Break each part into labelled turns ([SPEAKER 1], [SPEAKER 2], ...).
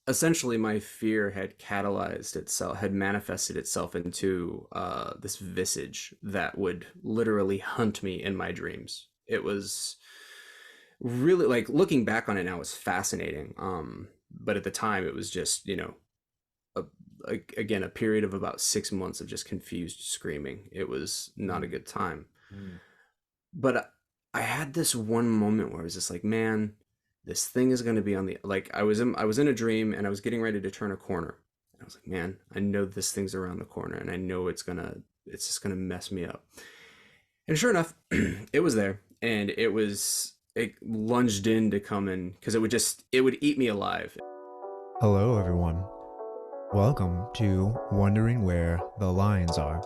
[SPEAKER 1] essentially my fear had catalyzed itself, had manifested itself into this visage that would literally hunt me in my dreams. It was really, like, looking back on it now, is fascinating. But at the time, it was just, a, again, a period of about 6 months of just confused screaming. It was not a
[SPEAKER 2] Mm,
[SPEAKER 1] good time.
[SPEAKER 2] mm,
[SPEAKER 1] But I had this one moment where I was just like, man, this thing is going to be on the, like, I was in a dream and I was getting ready to turn a corner. And I was like, man, I know this thing's around the corner and I know it's just going to mess me up. And sure enough, it was there, and it lunged in to come in because it would eat me alive.
[SPEAKER 2] Hello, everyone. Welcome to Wondering Where the Lions Are.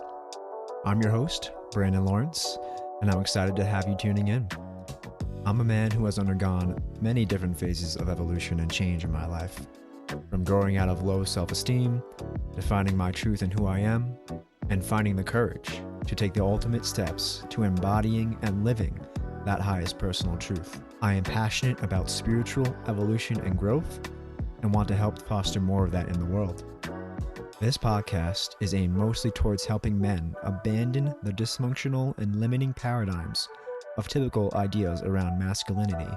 [SPEAKER 2] I'm your host, Brandon Lawrence, and I'm excited to have you tuning in. I'm a man who has undergone many different phases of evolution and change in my life, from growing out of low self esteem, to finding my truth in who I am, and finding the courage to take the ultimate steps to embodying and living that highest personal truth. I am passionate about spiritual evolution and growth and want to help foster more of that in the world. This podcast is aimed mostly towards helping men abandon the dysfunctional and limiting paradigms of typical ideas around masculinity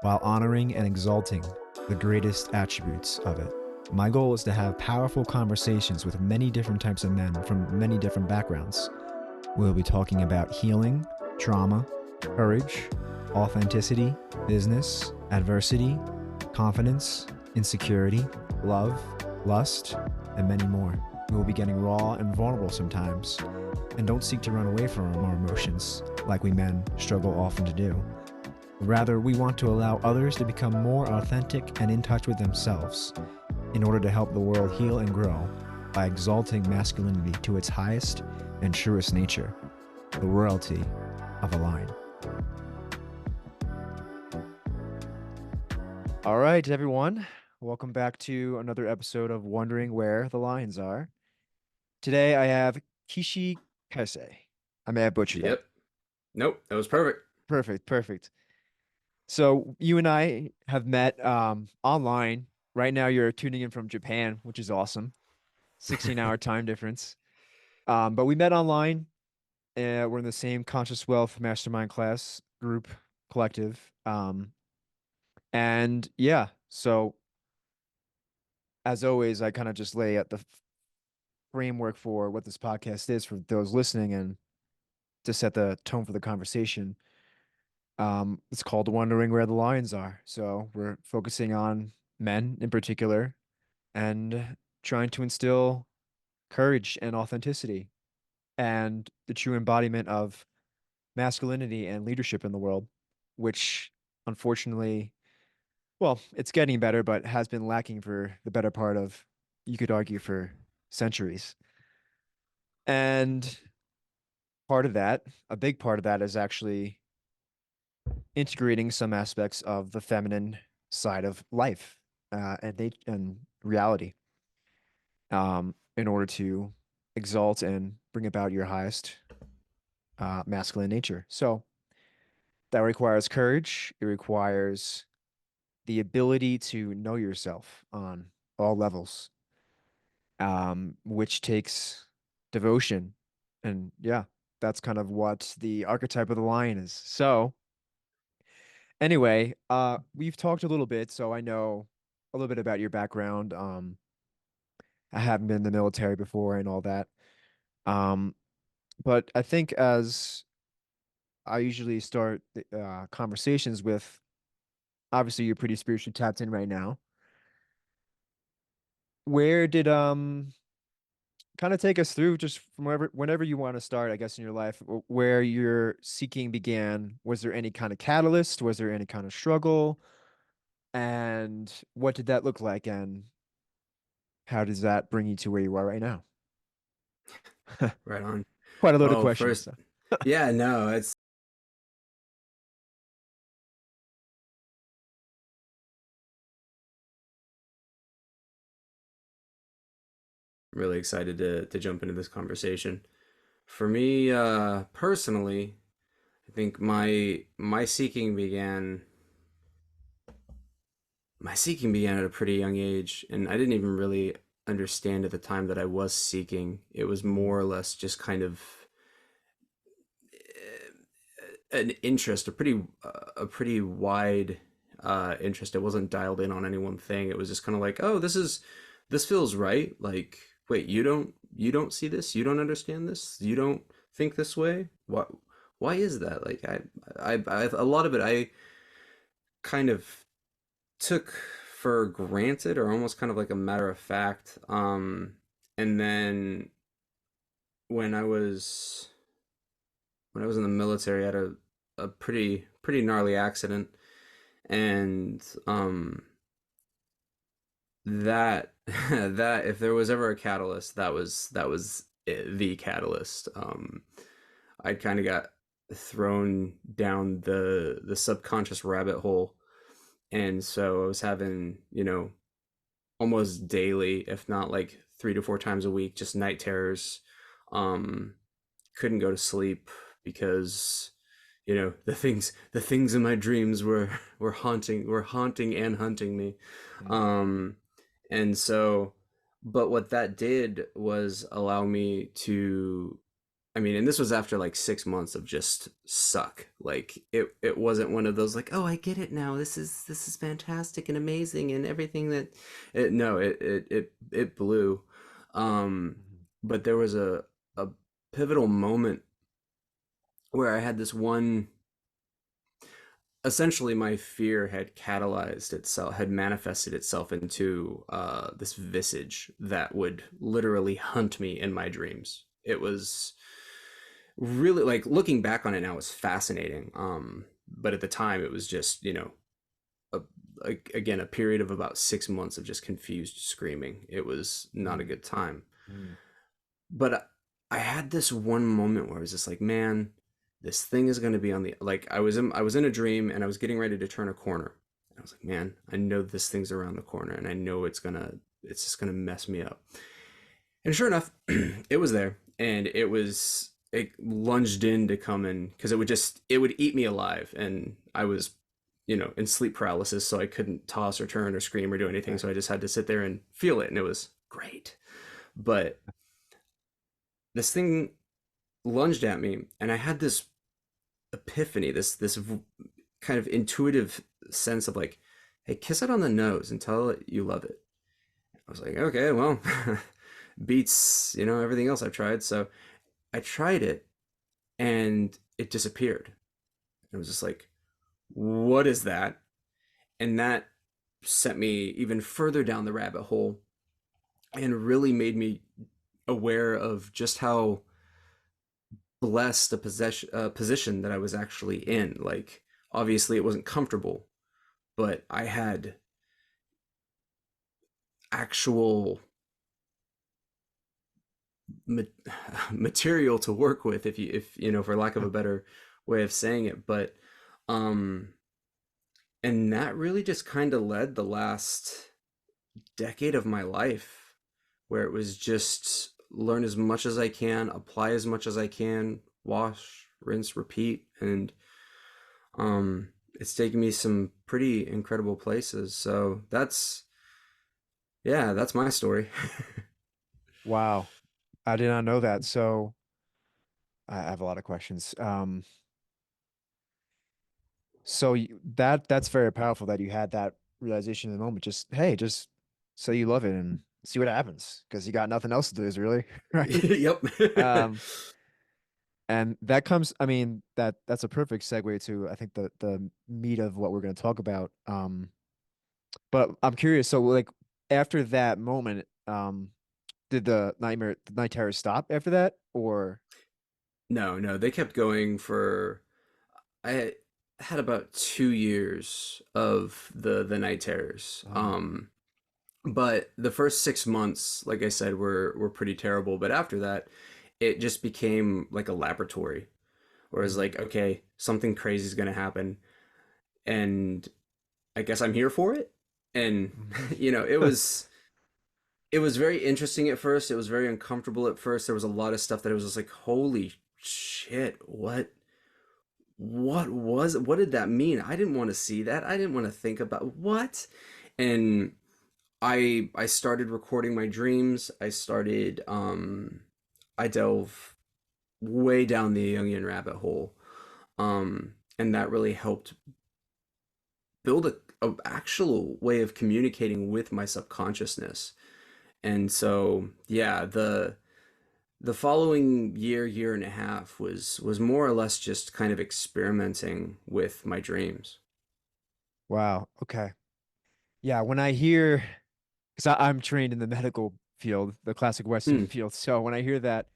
[SPEAKER 2] while honoring and exalting the greatest attributes of it. My goal is to have powerful conversations with many different types of men from many different backgrounds. We'll be talking about healing, trauma, courage, authenticity, business, adversity, confidence, insecurity, love, lust, and many more. We will be getting raw and vulnerable sometimes, and don't seek to run away from our emotions like we men struggle often to do. Rather, we want to allow others to become more authentic and in touch with themselves in order to help the world heal and grow by exalting masculinity to its highest and truest nature, the royalty of a lion. All right, everyone. Welcome back to another episode of Wondering Where the Lions Are. Today I have Kishikaisei. I may have butchered that.
[SPEAKER 1] Yep. Nope. That was perfect.
[SPEAKER 2] Perfect, perfect. So you and I have met online. Right now you're tuning in from Japan, which is awesome. 16-hour time difference. But we met online. We're in the same conscious wealth mastermind class group collective. And yeah, so as always, I kind of just lay at the framework for what this podcast is for those listening and to set the tone for the conversation. It's called Wondering Where the Lions Are. So we're focusing on men in particular and trying to instill courage and authenticity and the true embodiment of masculinity and leadership in the world, which unfortunately, well, it's getting better, but has been lacking for the better part of, you could argue, for centuries. And part of that, a big part of that, is actually integrating some aspects of the feminine side of life and reality in order to exalt and bring about your highest masculine nature. So that requires courage. It requires the ability to know yourself on all levels, which takes devotion. And yeah, that's kind of what the archetype of the lion is. So anyway, we've talked a little bit, so I know a little bit about your background. I haven't been in the military before and all that. Um, but I think as I usually start the, conversations with, obviously you're pretty spiritually tapped in right now. Where did kind of take us through just from whenever you want to start, I guess, in your life, where your seeking began? Was there any kind of catalyst? Was there any kind of struggle? And what did that look like? And how does that bring you to where you are right now?
[SPEAKER 1] Right on.
[SPEAKER 2] Quite a loaded
[SPEAKER 1] Well,
[SPEAKER 2] question.
[SPEAKER 1] first,
[SPEAKER 2] So.
[SPEAKER 1] yeah, no, it's really excited to jump into this conversation. For me, personally, I think my seeking began my seeking began at a pretty young age, and I didn't even really understand at the time that I was seeking. It was
[SPEAKER 2] Mm,
[SPEAKER 1] more or less just kind of an interest, a pretty wide interest. It wasn't dialed in on any one thing. It was just kind of like, oh, this feels right. Like, wait, you don't see this? You don't understand this? You don't think this way? What? Why is that? Like, a lot of it I kind of took for granted, or almost kind of like a matter of fact. And then when I was when I was in the military, I had a pretty gnarly accident, and that that if there was ever a catalyst, that was the catalyst. I kind of got thrown down the subconscious rabbit hole, and so I was having, almost daily, if not like 3 to 4 times a week, just night terrors. Um, couldn't go to sleep because the things in my dreams were haunting and hunting me.
[SPEAKER 2] mm,
[SPEAKER 1] um and so, but what that did was allow me to, I mean, and this was after like 6 months of just suck. Like, it wasn't one of those like, oh, I get it now, this is fantastic and amazing and everything that it no it blew. um
[SPEAKER 2] mhm,
[SPEAKER 1] but there was a pivotal moment where I had this one, essentially my fear had catalyzed itself, had manifested itself into this visage that would literally hunt me in my dreams. It was really, like, looking back on it now, is fascinating. But at the time it was just, a, again, a period of about 6 months of just confused screaming. It was not a
[SPEAKER 2] mm,
[SPEAKER 1] good time.
[SPEAKER 2] mm,
[SPEAKER 1] But I had this one moment where I was just like, man, this thing is going to be on the, like, I was in a dream and I was getting ready to turn a corner. And I was like, man, I know this thing's around the corner and I know it's just going to mess me up. And sure enough, it was there, and it lunged in to come in, because it would eat me alive, and I was, in sleep paralysis, so I couldn't toss or turn or scream or do anything,
[SPEAKER 2] right.
[SPEAKER 1] so I just had to sit there and feel it, and it was great. But this thing lunged at me, and I had this epiphany, this kind of intuitive sense of like, hey, kiss it on the nose and tell it you love it. I was like, okay, well, beats, everything else I've tried. So I tried it, and it disappeared. It was just like, what is that? And that sent me even further down the rabbit hole, and really made me aware of just how blessed a position that I was actually in. Like, obviously, it wasn't comfortable, but I had actual ma- material to work with, if for lack of a better way of saying it. But um and that really just kind of led the last decade of my life, where it was just learn as much as I can, apply as much as I can, wash, rinse, repeat. And it's taken me some pretty incredible places. So that's my story.
[SPEAKER 2] Wow. I did not know that. So I have a lot of questions. So that's very powerful that you had that realization in the moment. Just hey, just say you love it and see what happens because you got nothing else to lose, really, right?
[SPEAKER 1] Yep.
[SPEAKER 2] Um, and that comes, I mean, that's a perfect segue to I think the meat of what we're going to talk about. But I'm curious. So like after that moment, did the night terrors stop after that, or?
[SPEAKER 1] No, no, they kept going for, I had about 2 years of the night terrors.
[SPEAKER 2] Oh.
[SPEAKER 1] But the first 6 months, like I said, were pretty terrible. But after that, it just became like a laboratory, where it's
[SPEAKER 2] Mm.
[SPEAKER 1] like, okay, something crazy is gonna happen, and I guess I'm here for it. And it was very interesting at first. It was very uncomfortable at first. There was a lot of stuff that it was just like, holy shit, what did that mean? I didn't want to see that. I didn't want to think about what. And I started recording my dreams. I delve way down the Jungian rabbit hole. And that really helped build a actual way of communicating with my subconsciousness. And so, yeah, the following year and a half was more or less just kind of experimenting with my dreams.
[SPEAKER 2] Wow. Okay. Yeah. When I hear, because I'm trained in the medical field, the classic Western
[SPEAKER 1] Hmm.
[SPEAKER 2] field. So when I hear that,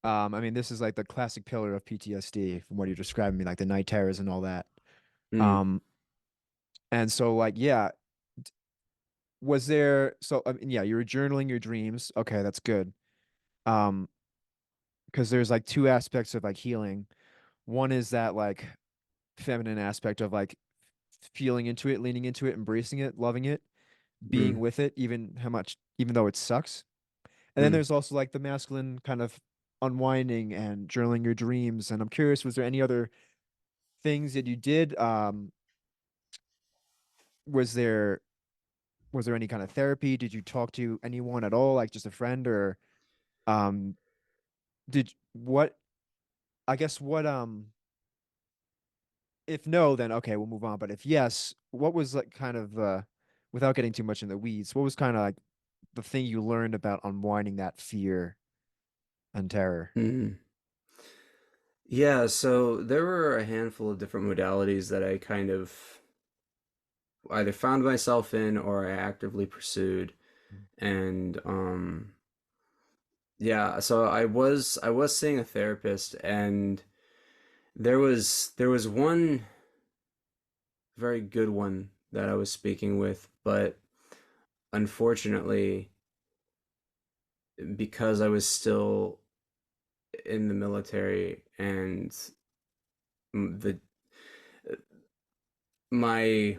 [SPEAKER 2] I mean, this is like the classic pillar of PTSD from what you're describing me, like the night terrors and all that.
[SPEAKER 1] Hmm.
[SPEAKER 2] Um, and so like, yeah, was there, so I mean, yeah, you were journaling your dreams. Okay, that's good. Um, because there's like two aspects of like healing. One is that like feminine aspect of like feeling into it, leaning into it, embracing it, loving it, being
[SPEAKER 1] Hmm.
[SPEAKER 2] with it, even though it sucks. And then
[SPEAKER 1] Hmm.
[SPEAKER 2] there's also like the masculine kind of unwinding and journaling your dreams. And I'm curious, was there any other things that you did? Was there was there any kind of therapy? Did you talk to anyone at all, like just a friend, or um did what I guess what if no, then okay, we'll move on. But if yes, what was like kind of without getting too much in the weeds, what was kind of like the thing you learned about unwinding that fear and terror?
[SPEAKER 1] Hmm. Yeah, so there were a handful of different modalities that I kind of either found myself in or I actively pursued. And yeah, so I was seeing a therapist, and there was one very good one that I was speaking with, but unfortunately, because I was still in the military and the my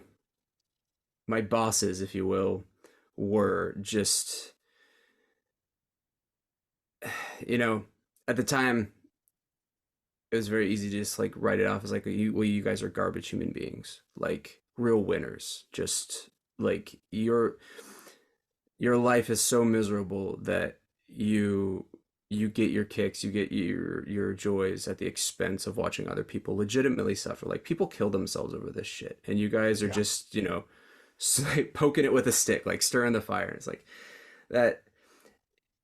[SPEAKER 1] my bosses, if you will, were just, you know, at the time it was very easy to just like write it off as like you guys are garbage human beings, like real winners. Just like your life is so miserable that you you get your kicks, you get your joys at the expense of watching other people legitimately suffer. Like people kill themselves over this shit, and you guys are
[SPEAKER 2] Yeah.
[SPEAKER 1] just like poking it with a stick, like stirring the fire. It's like that.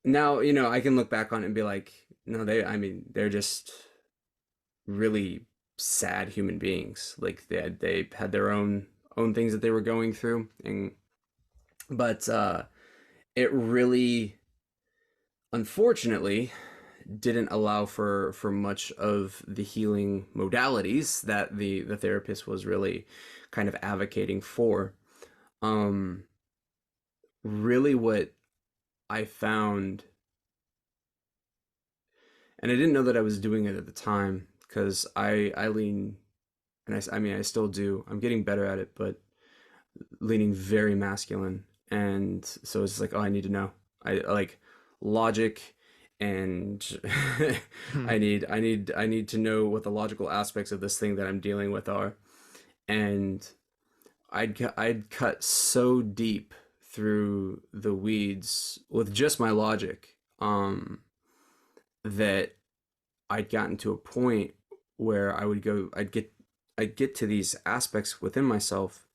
[SPEAKER 1] Now I can look back on it and be like, no, I mean, they're just really sad human beings. Like they had their own things that they were going through, and but it really, unfortunately, didn't allow for much of the healing modalities that the therapist was really kind of advocating for. Um, Really, what I found, and I didn't know that I was doing it at the time, because I lean, and I mean I still do. I'm getting better at it, but leaning very masculine, and so it's like, oh, I need to know. I like logic, and I need to know what the logical aspects of this thing that I'm dealing with are. And I'd cut so deep through the weeds with just my logic, that I'd gotten to a point where I'd get to these aspects within myself,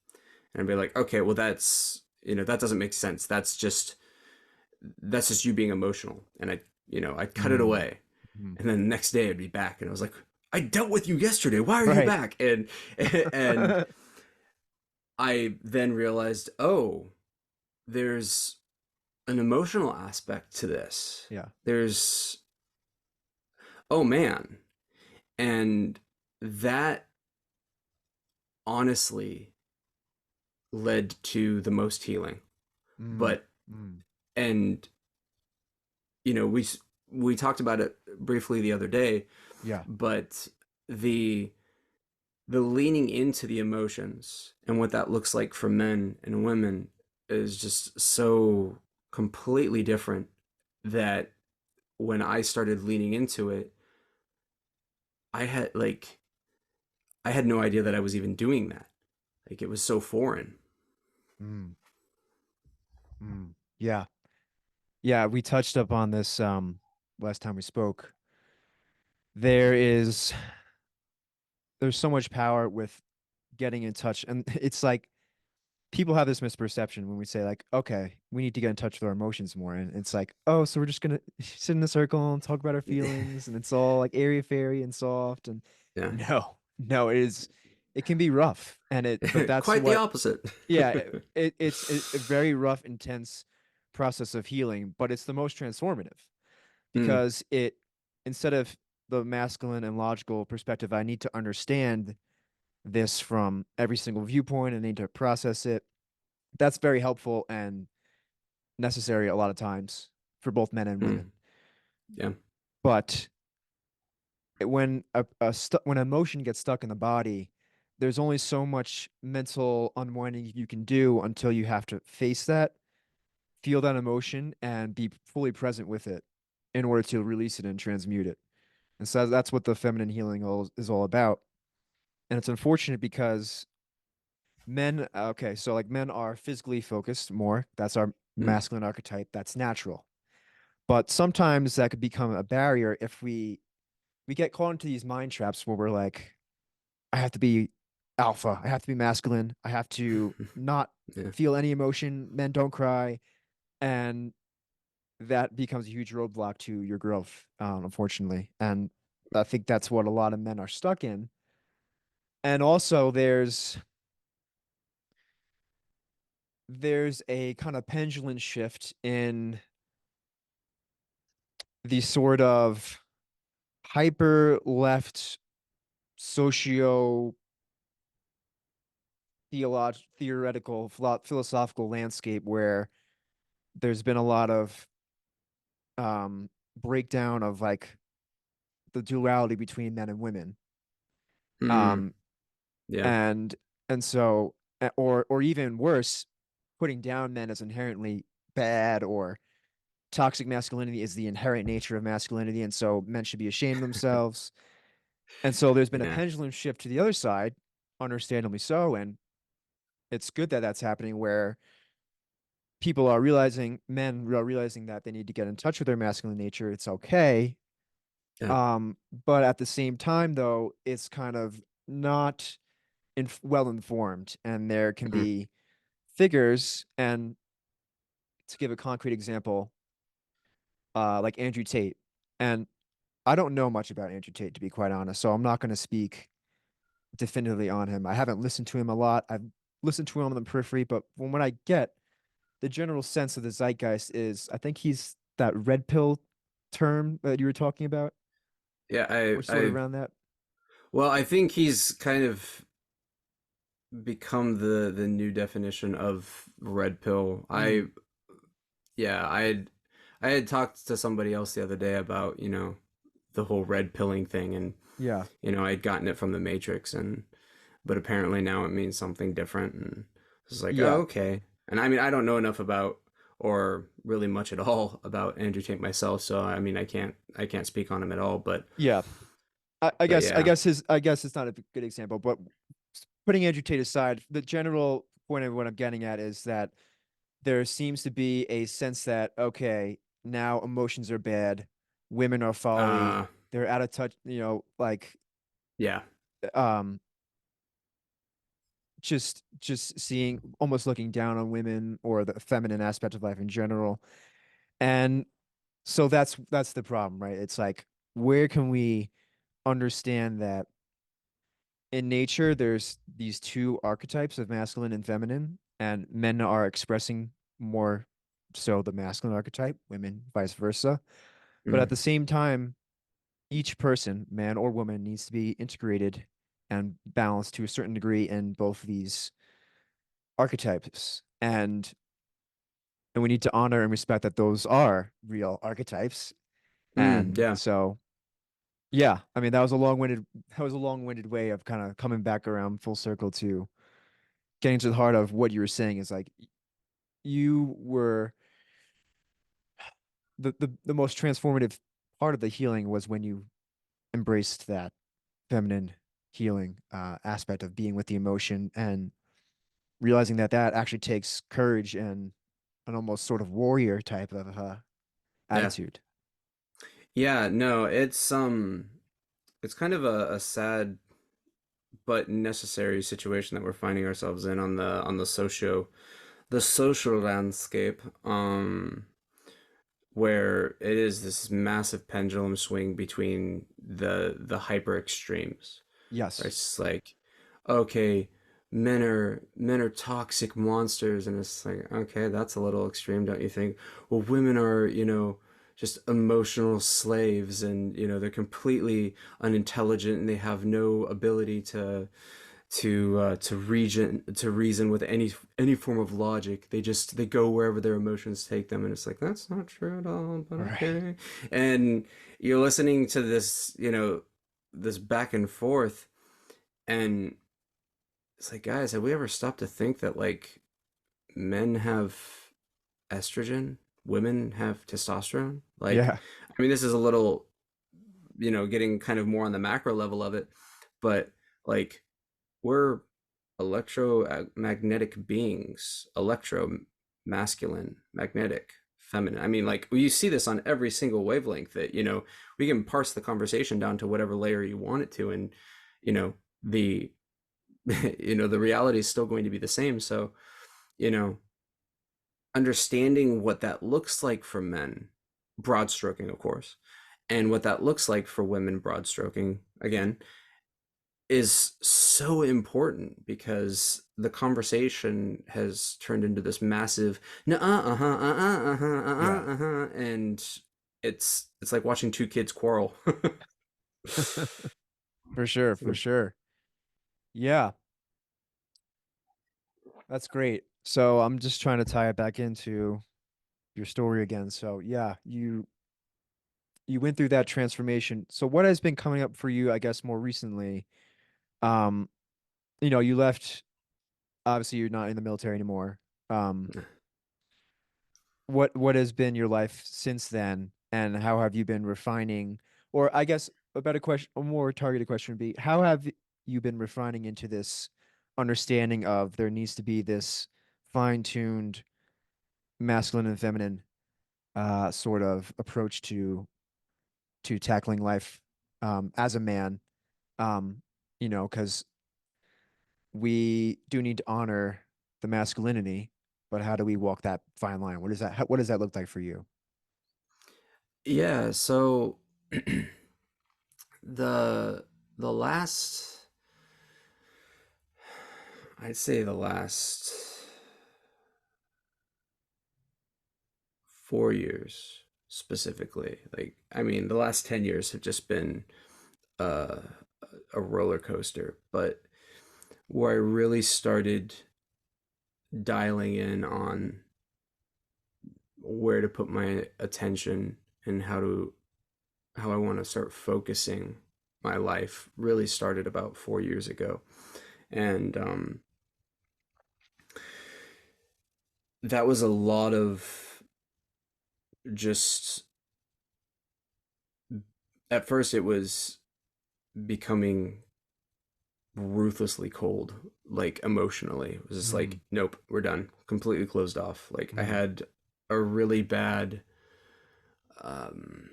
[SPEAKER 1] and I'd be like, okay, well, that doesn't make sense. That's just you being emotional. And I'd cut it
[SPEAKER 2] Mm.
[SPEAKER 1] away.
[SPEAKER 2] Mm.
[SPEAKER 1] And then the next day I'd be back, and I was like, I dealt with you yesterday. Why are you
[SPEAKER 2] Right.
[SPEAKER 1] back? And I then realized, oh, there's an emotional aspect to this.
[SPEAKER 2] Yeah.
[SPEAKER 1] There's, oh man. And that honestly led to the most healing.
[SPEAKER 2] Mm.
[SPEAKER 1] But,
[SPEAKER 2] Mm.
[SPEAKER 1] and you know, we talked about it briefly the other day,
[SPEAKER 2] Yeah.
[SPEAKER 1] but the the leaning into the emotions and what that looks like for men and women is just so completely different, that when I started leaning into it, I had no idea that I was even doing that. Like it was so foreign.
[SPEAKER 2] Mm, yeah. Yeah, we touched up on this last time we spoke. There is there's so much power with getting in touch, and it's like people have this misperception when we say like, okay, we need to get in touch with our emotions more, and it's like, oh, so we're just gonna sit in a circle and talk about our feelings, and it's all like airy fairy and soft, and
[SPEAKER 1] Yeah.
[SPEAKER 2] no, it can be rough, but that's
[SPEAKER 1] Quite the
[SPEAKER 2] what,
[SPEAKER 1] opposite.
[SPEAKER 2] yeah, it's a very rough, intense process of healing, but it's the most transformative
[SPEAKER 1] Mm,
[SPEAKER 2] because it instead of the masculine and logical perspective, I need to understand this from every single viewpoint. I need to process it. That's very helpful and necessary a lot of times for both men and
[SPEAKER 1] mm,
[SPEAKER 2] women.
[SPEAKER 1] yeah.
[SPEAKER 2] But when emotion gets stuck in the body, there's only so much mental unwinding you can do until you have to face that, feel that emotion, and be fully present with it in order to release it and transmute it. And so that's what the feminine healing is all about. And it's unfortunate because okay, so like men are physically focused more. That's our
[SPEAKER 1] Mm,
[SPEAKER 2] masculine archetype. That's natural. But sometimes that could become a barrier if we get caught into these mind traps where we're like, I have to be alpha, I have to be masculine, I have to not
[SPEAKER 1] yeah.
[SPEAKER 2] feel any emotion, men don't cry, and that becomes a huge roadblock to your growth, unfortunately. And I think that's what a lot of men are stuck in. And also there's a kind of pendulum shift in the sort of hyper left socio theoretical philosophical landscape where there's been a lot of breakdown of like the duality between men and women.
[SPEAKER 1] Mm,
[SPEAKER 2] Um
[SPEAKER 1] yeah.
[SPEAKER 2] and so or even worse, putting down men as inherently bad, or toxic masculinity is the inherent nature of masculinity, and so men should be ashamed of themselves. And so there's been a
[SPEAKER 1] Yeah.
[SPEAKER 2] pendulum shift to the other side, understandably so, and it's good that that's happening where men are realizing that they need to get in touch with their masculine nature. It's okay.
[SPEAKER 1] Yeah.
[SPEAKER 2] But at the same time, though, it's kind of not well informed, and there can
[SPEAKER 1] Mm,
[SPEAKER 2] be figures. And to give a concrete example, like Andrew Tate, and I don't know much about Andrew Tate, to be quite honest, so I'm not going to speak definitively on him. I haven't listened to him a lot. I've listened to him on the periphery, but from what I get, the general sense of the zeitgeist is I think he's that red pill term that you were talking about,
[SPEAKER 1] yeah.
[SPEAKER 2] or sort of around that.
[SPEAKER 1] Well, I think he's kind of become the new definition of red pill.
[SPEAKER 2] Mm,
[SPEAKER 1] Yeah, I had talked to somebody else the other day about, the whole red pilling thing, and
[SPEAKER 2] yeah,
[SPEAKER 1] I'd gotten it from the Matrix, and but apparently now it means something different, and it's like, oh,
[SPEAKER 2] yeah,
[SPEAKER 1] okay. And I mean, I don't know enough about or really much at all about Andrew Tate myself, so I mean, I can't speak on him at all,
[SPEAKER 2] yeah.
[SPEAKER 1] but yeah.
[SPEAKER 2] I guess it's not a good example, but putting Andrew Tate aside, the general point of what I'm getting at is that there seems to be a sense that okay, now emotions are bad, women are folly,
[SPEAKER 1] Uh
[SPEAKER 2] they're out of touch, like
[SPEAKER 1] yeah.
[SPEAKER 2] um just seeing, almost looking down on women or the feminine aspect of life in general. And so that's the problem, right? It's like, where can we understand that in nature there's these two archetypes of masculine and feminine, and men are expressing more so the masculine archetype, women vice versa. But at
[SPEAKER 1] Mm,
[SPEAKER 2] the same time, each person, man or woman, needs to be integrated and balanced to a certain degree in both of these archetypes. And we need to honor and respect that those are real archetypes. And
[SPEAKER 1] yeah.
[SPEAKER 2] so, yeah, I mean, that was a long-winded way of kind of coming back around full circle to getting to the heart of what you were saying is like you were the most transformative part of the healing was when you embraced that feminine healing aspect of being with the emotion and realizing that that actually takes courage and an almost sort of warrior type of
[SPEAKER 1] Yeah.
[SPEAKER 2] attitude.
[SPEAKER 1] Yeah, no, it's kind of a sad but necessary situation that we're finding ourselves in on the social landscape, where it is this massive pendulum swing between the hyper extremes. Right?
[SPEAKER 2] Yes.
[SPEAKER 1] It's just like, okay, men are toxic monsters, and it's like, okay, that's a little extreme, don't you think? Well, women are, just emotional slaves, and they're completely unintelligent, and they have no ability to reason with any form of logic. They go wherever their emotions take them, and it's like, that's not true at all, but
[SPEAKER 2] Right.
[SPEAKER 1] okay. And you're listening to this back and forth, and it's like, guys, have we ever stopped to think that, like, men have estrogen, women have testosterone? Like,
[SPEAKER 2] Yeah.
[SPEAKER 1] I mean, this is a little, getting kind of more on the macro level of it, but like, we're electromagnetic beings, electro, masculine, magnetic, feminine. I mean, like, you see this on every single wavelength that, we can parse the conversation down to whatever layer you want it to. And, you know, the, the reality is still going to be the same. So, you know, understanding what that looks like for men, broad stroking, of course, and what that looks like for women, broad stroking, again, is so important because the conversation has turned into this massive
[SPEAKER 2] Yeah.
[SPEAKER 1] and it's like watching two kids quarrel.
[SPEAKER 2] For sure, for sure. Yeah, that's great. So I'm just trying to tie it back into your story again. So yeah, you went through that transformation. So what has been coming up for you, I guess, more recently? Um, you left, obviously you're not in the military anymore. Um, what has been your life since then, and how have you been refining? Or I guess a better question, a more targeted question would be, how have you been refining into this understanding of there needs to be this fine-tuned masculine and feminine sort of approach to tackling life as a man, um, because we do need to honor the masculinity, but how do we walk that fine line? What does that look like for you?
[SPEAKER 1] Yeah, so the the last I'd say the last 4 years specifically, like, I mean, the last 10 years have just been uh, a roller coaster, but where I really started dialing in on where to put my attention and how I want to start focusing my life really started about 4 years ago. And that was a lot of just, at first, it was becoming ruthlessly cold, like, emotionally. It was just
[SPEAKER 2] Mm,
[SPEAKER 1] like, nope, we're done, completely closed off. Like, I
[SPEAKER 2] mm,
[SPEAKER 1] had a really bad, um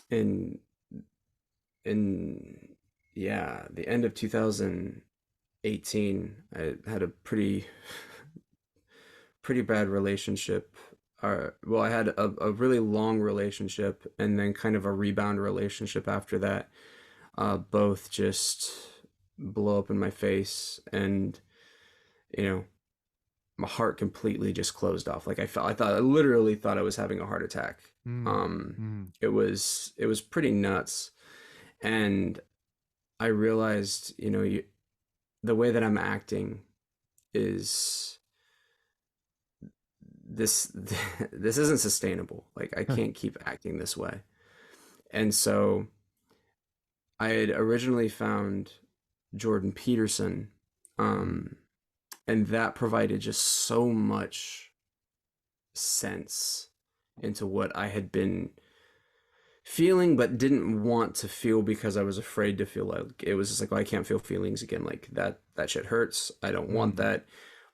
[SPEAKER 1] in in yeah, the end of 2018, I had a pretty bad relationship. Well, I had a really long relationship, and then kind of a rebound relationship after that. Both just blow up in my face, and you know my heart completely just closed off. Like, I literally thought I was having a heart attack.
[SPEAKER 2] mm,
[SPEAKER 1] um
[SPEAKER 2] mm,
[SPEAKER 1] it was pretty nuts. And I realized, the way that I'm acting is this this isn't sustainable. Like, I can't keep acting this way. And so I had originally found Jordan Peterson,
[SPEAKER 2] mm,
[SPEAKER 1] um and that provided just so much sense into what I had been feeling but didn't want to feel because I was afraid to feel. Like, it was just like, oh, I can't feel feelings again. Like, that shit hurts. I don't want
[SPEAKER 2] mm,
[SPEAKER 1] that.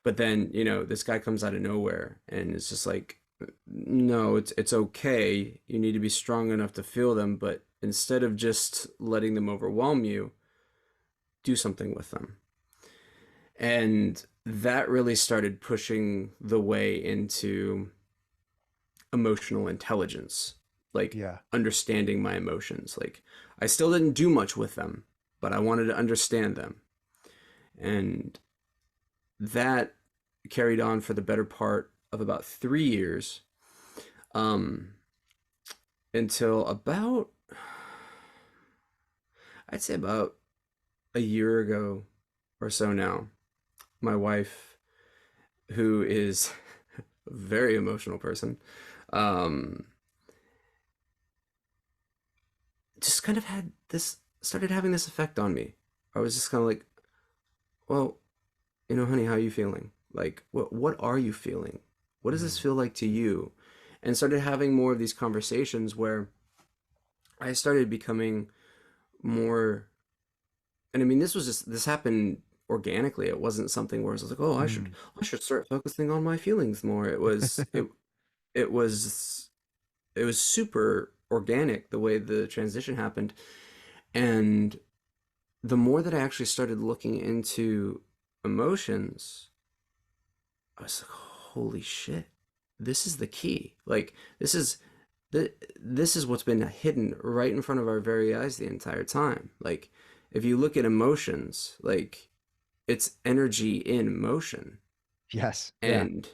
[SPEAKER 1] But then, this guy comes out of nowhere and it's just like, no, it's okay. You need to be strong enough to feel them, but instead of just letting them overwhelm you, do something with them. And that really started pushing the way into emotional intelligence, like
[SPEAKER 2] Yeah.
[SPEAKER 1] understanding my emotions. Like I still didn't do much with them, but I wanted to understand them. And that carried on for the better part of about 3 years, um, until about, I'd say about a year ago or so now, my wife, who is a very emotional person, um, just kind of started having this effect on me. I was just kind of like, well, honey, how are you feeling? Like, what are you feeling? What does this
[SPEAKER 2] Mm.
[SPEAKER 1] feel like to you? And started having more of these conversations where I started becoming more, and I mean, this happened organically. It wasn't something where I was like, oh,
[SPEAKER 2] Mm.
[SPEAKER 1] I should start focusing on my feelings more. It was, it was super organic the way the transition happened. And the more that I actually started looking into emotions, I was like, holy shit, this is the key. Like, this is what's been hidden right in front of our very eyes the entire time. Like, if you look at emotions, like, it's energy in motion.
[SPEAKER 2] Yes. Yeah.
[SPEAKER 1] And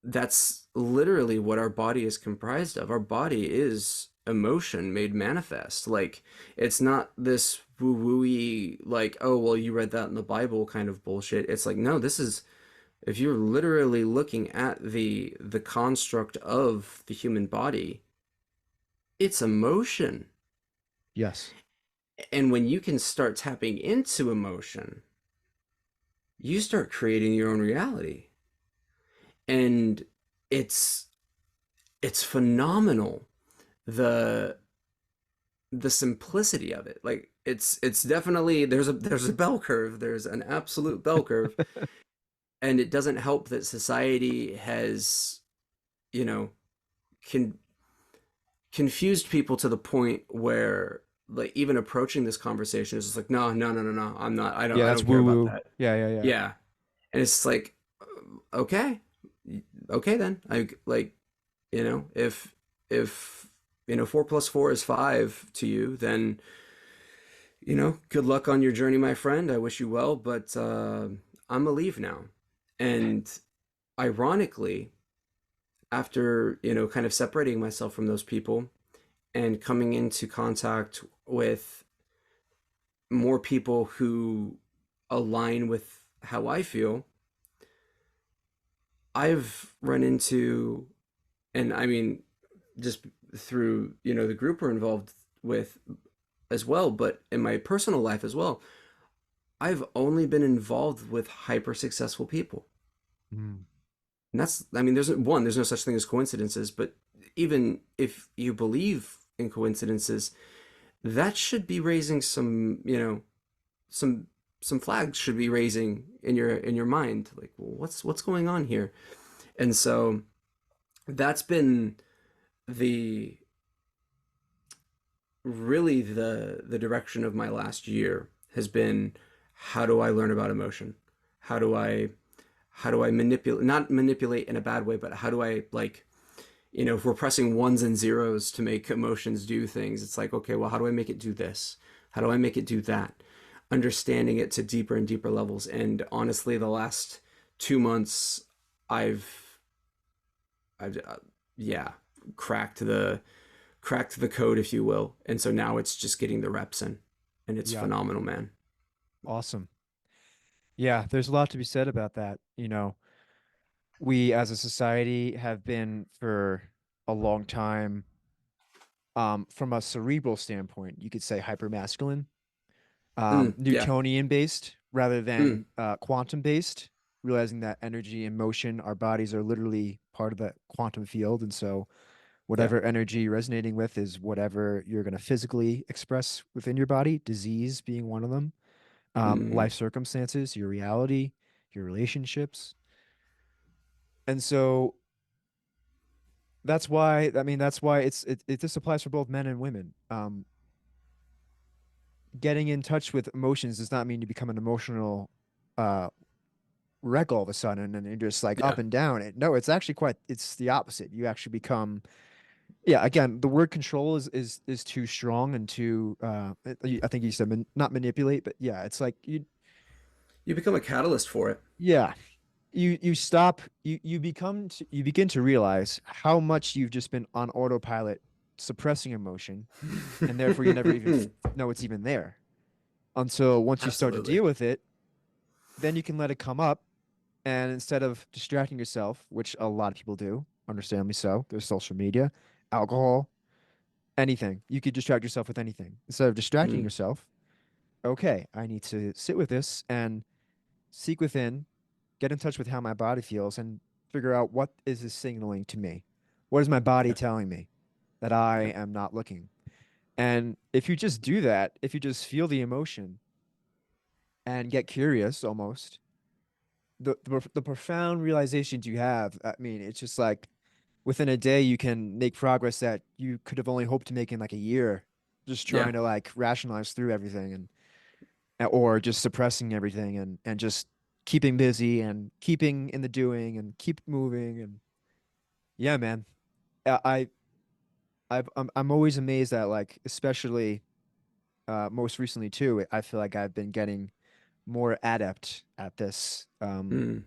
[SPEAKER 1] that's literally what our body is comprised of. Our body is emotion made manifest. Like, it's not this woo wooey, like, oh, well, you read that in the Bible kind of bullshit. It's like, no, this is, if you're literally looking at the construct of the human body, it's emotion.
[SPEAKER 2] Yes.
[SPEAKER 1] And when you can start tapping into emotion, you start creating your own reality. And it's it's phenomenal, the the simplicity of it. Like, it's definitely, there's a bell curve. There's an absolute bell curve. And it doesn't help that society has, you know, can confused people to the point where, like, even approaching this conversation is just like, no, no, no, no, no, I'm not,
[SPEAKER 2] Yeah,
[SPEAKER 1] I
[SPEAKER 2] that's
[SPEAKER 1] don't care
[SPEAKER 2] woo
[SPEAKER 1] about
[SPEAKER 2] woo.
[SPEAKER 1] that.
[SPEAKER 2] Yeah, yeah, yeah.
[SPEAKER 1] Yeah. And it's like, okay, okay, then I like, if 4 plus 4 is 5 to you, then good luck on your journey, my friend. I wish you well, but I'm a leave now. And ironically, after kind of separating myself from those people and coming into contact with more people who align with how I feel, I've run into, and I mean, just through, the group we're involved with as well, but in my personal life as well, I've only been involved with hyper successful people.
[SPEAKER 2] Mm.
[SPEAKER 1] And that's, I mean, there's no such thing as coincidences, but even if you believe in coincidences, that should be raising some, some some flags should be raising in your mind, like, well, what's going on here. And so that's been the really the direction of my last year, has been, how do I learn about emotion? how do i how do I manipulate, not manipulate in a bad way, but how do I, like, if we're pressing ones and zeros to make emotions do things, it's like, okay, well, how do I make it do this? How do I make it do that? Understanding it to deeper and deeper levels. And honestly, the last 2 months, I've, yeah, cracked the code, if you will. And so now it's just getting the reps in, and it's
[SPEAKER 2] Yeah.
[SPEAKER 1] phenomenal, man.
[SPEAKER 2] Awesome. Yeah, there's a lot to be said about that. We as a society have been for a long time, from a cerebral standpoint, you could say hypermasculine,
[SPEAKER 1] Yeah.
[SPEAKER 2] Newtonian based rather
[SPEAKER 1] Mm,
[SPEAKER 2] than quantum based, realizing that energy and motion, our bodies are literally part of the quantum field. And so
[SPEAKER 1] yeah.
[SPEAKER 2] whatever energy you're resonating with is whatever you're going to physically express within your body, disease being one of them,
[SPEAKER 1] Mm,
[SPEAKER 2] life circumstances, your reality, your relationships. And so that's why, I mean, that's why it this applies for both men and women. Getting in touch with emotions does not mean you become an emotional uh wreck all of a sudden and you're just like up
[SPEAKER 1] Yeah.
[SPEAKER 2] and down. No, it's actually quite it's the opposite. You actually become, yeah, again, the word control is too strong and too I think you said not manipulate, but yeah, it's like
[SPEAKER 1] You become a catalyst for it.
[SPEAKER 2] yeah, you stop you begin to realize how much you've just been on autopilot suppressing emotion, and therefore you never even know it's even there until once you start to
[SPEAKER 1] Absolutely.
[SPEAKER 2] deal with it, then you can let it come up. And instead of distracting yourself, which a lot of people do, understandably so, there's social media, alcohol, anything. You could distract yourself with anything. Instead of distracting
[SPEAKER 1] Mm,
[SPEAKER 2] yourself, okay, I need to sit with this and seek within, get in touch with how my body feels, and figure out what is this signaling to me. What is my body
[SPEAKER 1] yeah.
[SPEAKER 2] telling me that I
[SPEAKER 1] Yeah.
[SPEAKER 2] am not looking? And if you just do that, if you just feel the emotion and get curious almost, the profound realizations you have, I mean, it's just like within a day you can make progress that you could have only hoped to make in like a year, just
[SPEAKER 1] Yeah.
[SPEAKER 2] trying to like rationalize through everything and or just suppressing everything and just keeping busy and keeping in the doing and keep moving and yeah, man. I I'm always amazed at like especially most recently too. I feel like I've been getting more adept at this
[SPEAKER 1] Mm,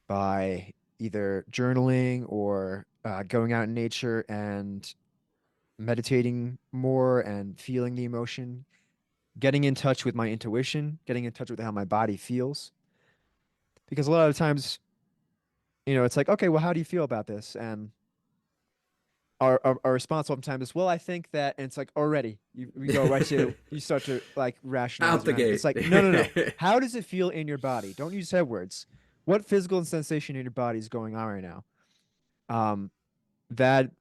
[SPEAKER 2] by either journaling or going out in nature and meditating more and feeling the emotion, getting in touch with my intuition, getting in touch with how my body feels. Because a lot of times, it's like, okay, well, how do you feel about this? And our response sometimes is, well, I think that, and it's like already we go right to you start to like rationalize
[SPEAKER 1] out the
[SPEAKER 2] around it. It's
[SPEAKER 1] gate.
[SPEAKER 2] like, no, no, no. How does it feel in your body? Don't use head words. What physical sensation in your body is going on right now? Um, that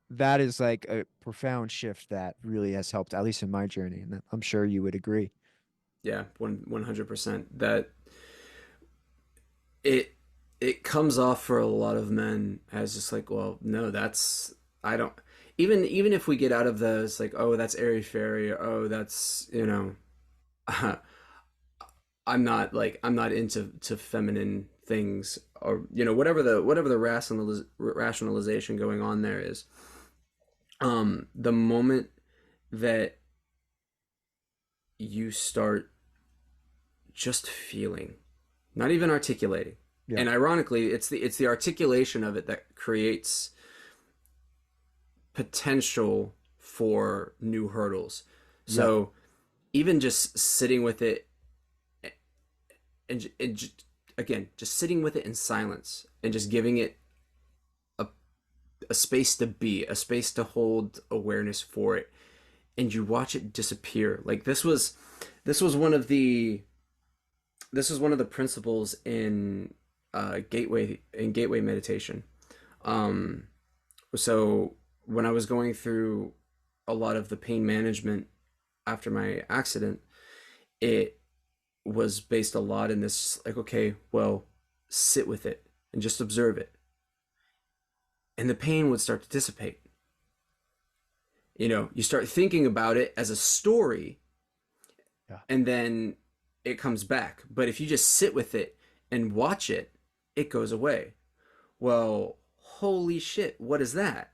[SPEAKER 2] is like a profound shift that really has helped, at least in my journey, and I'm sure you would agree.
[SPEAKER 1] Yeah, 100%. That it it comes off for a lot of men as just like, well, no, that's I don't even if we get out of those like, oh, that's airy fairy, or oh, that's I'm not into feminine things, or whatever the rationalization going on there is. The moment that you start just feeling, not even articulating.
[SPEAKER 2] Yeah.
[SPEAKER 1] And ironically, it's the articulation of it that creates potential for new hurdles.
[SPEAKER 2] Yep.
[SPEAKER 1] So even just sitting with it and just, again, just sitting with it in silence and just giving it a, a space to be, a space to hold awareness for it, and you watch it disappear. Like this was one of the this was one of the principles in gateway meditation. Um, so when I was going through a lot of the pain management after my accident, it was based a lot in this like, okay, well, sit with it and just observe it, and the pain would start to dissipate. You start thinking about it as a story,
[SPEAKER 2] Yeah.
[SPEAKER 1] and then it comes back. But if you just sit with it and watch it, it goes away. Well, holy shit, what is that?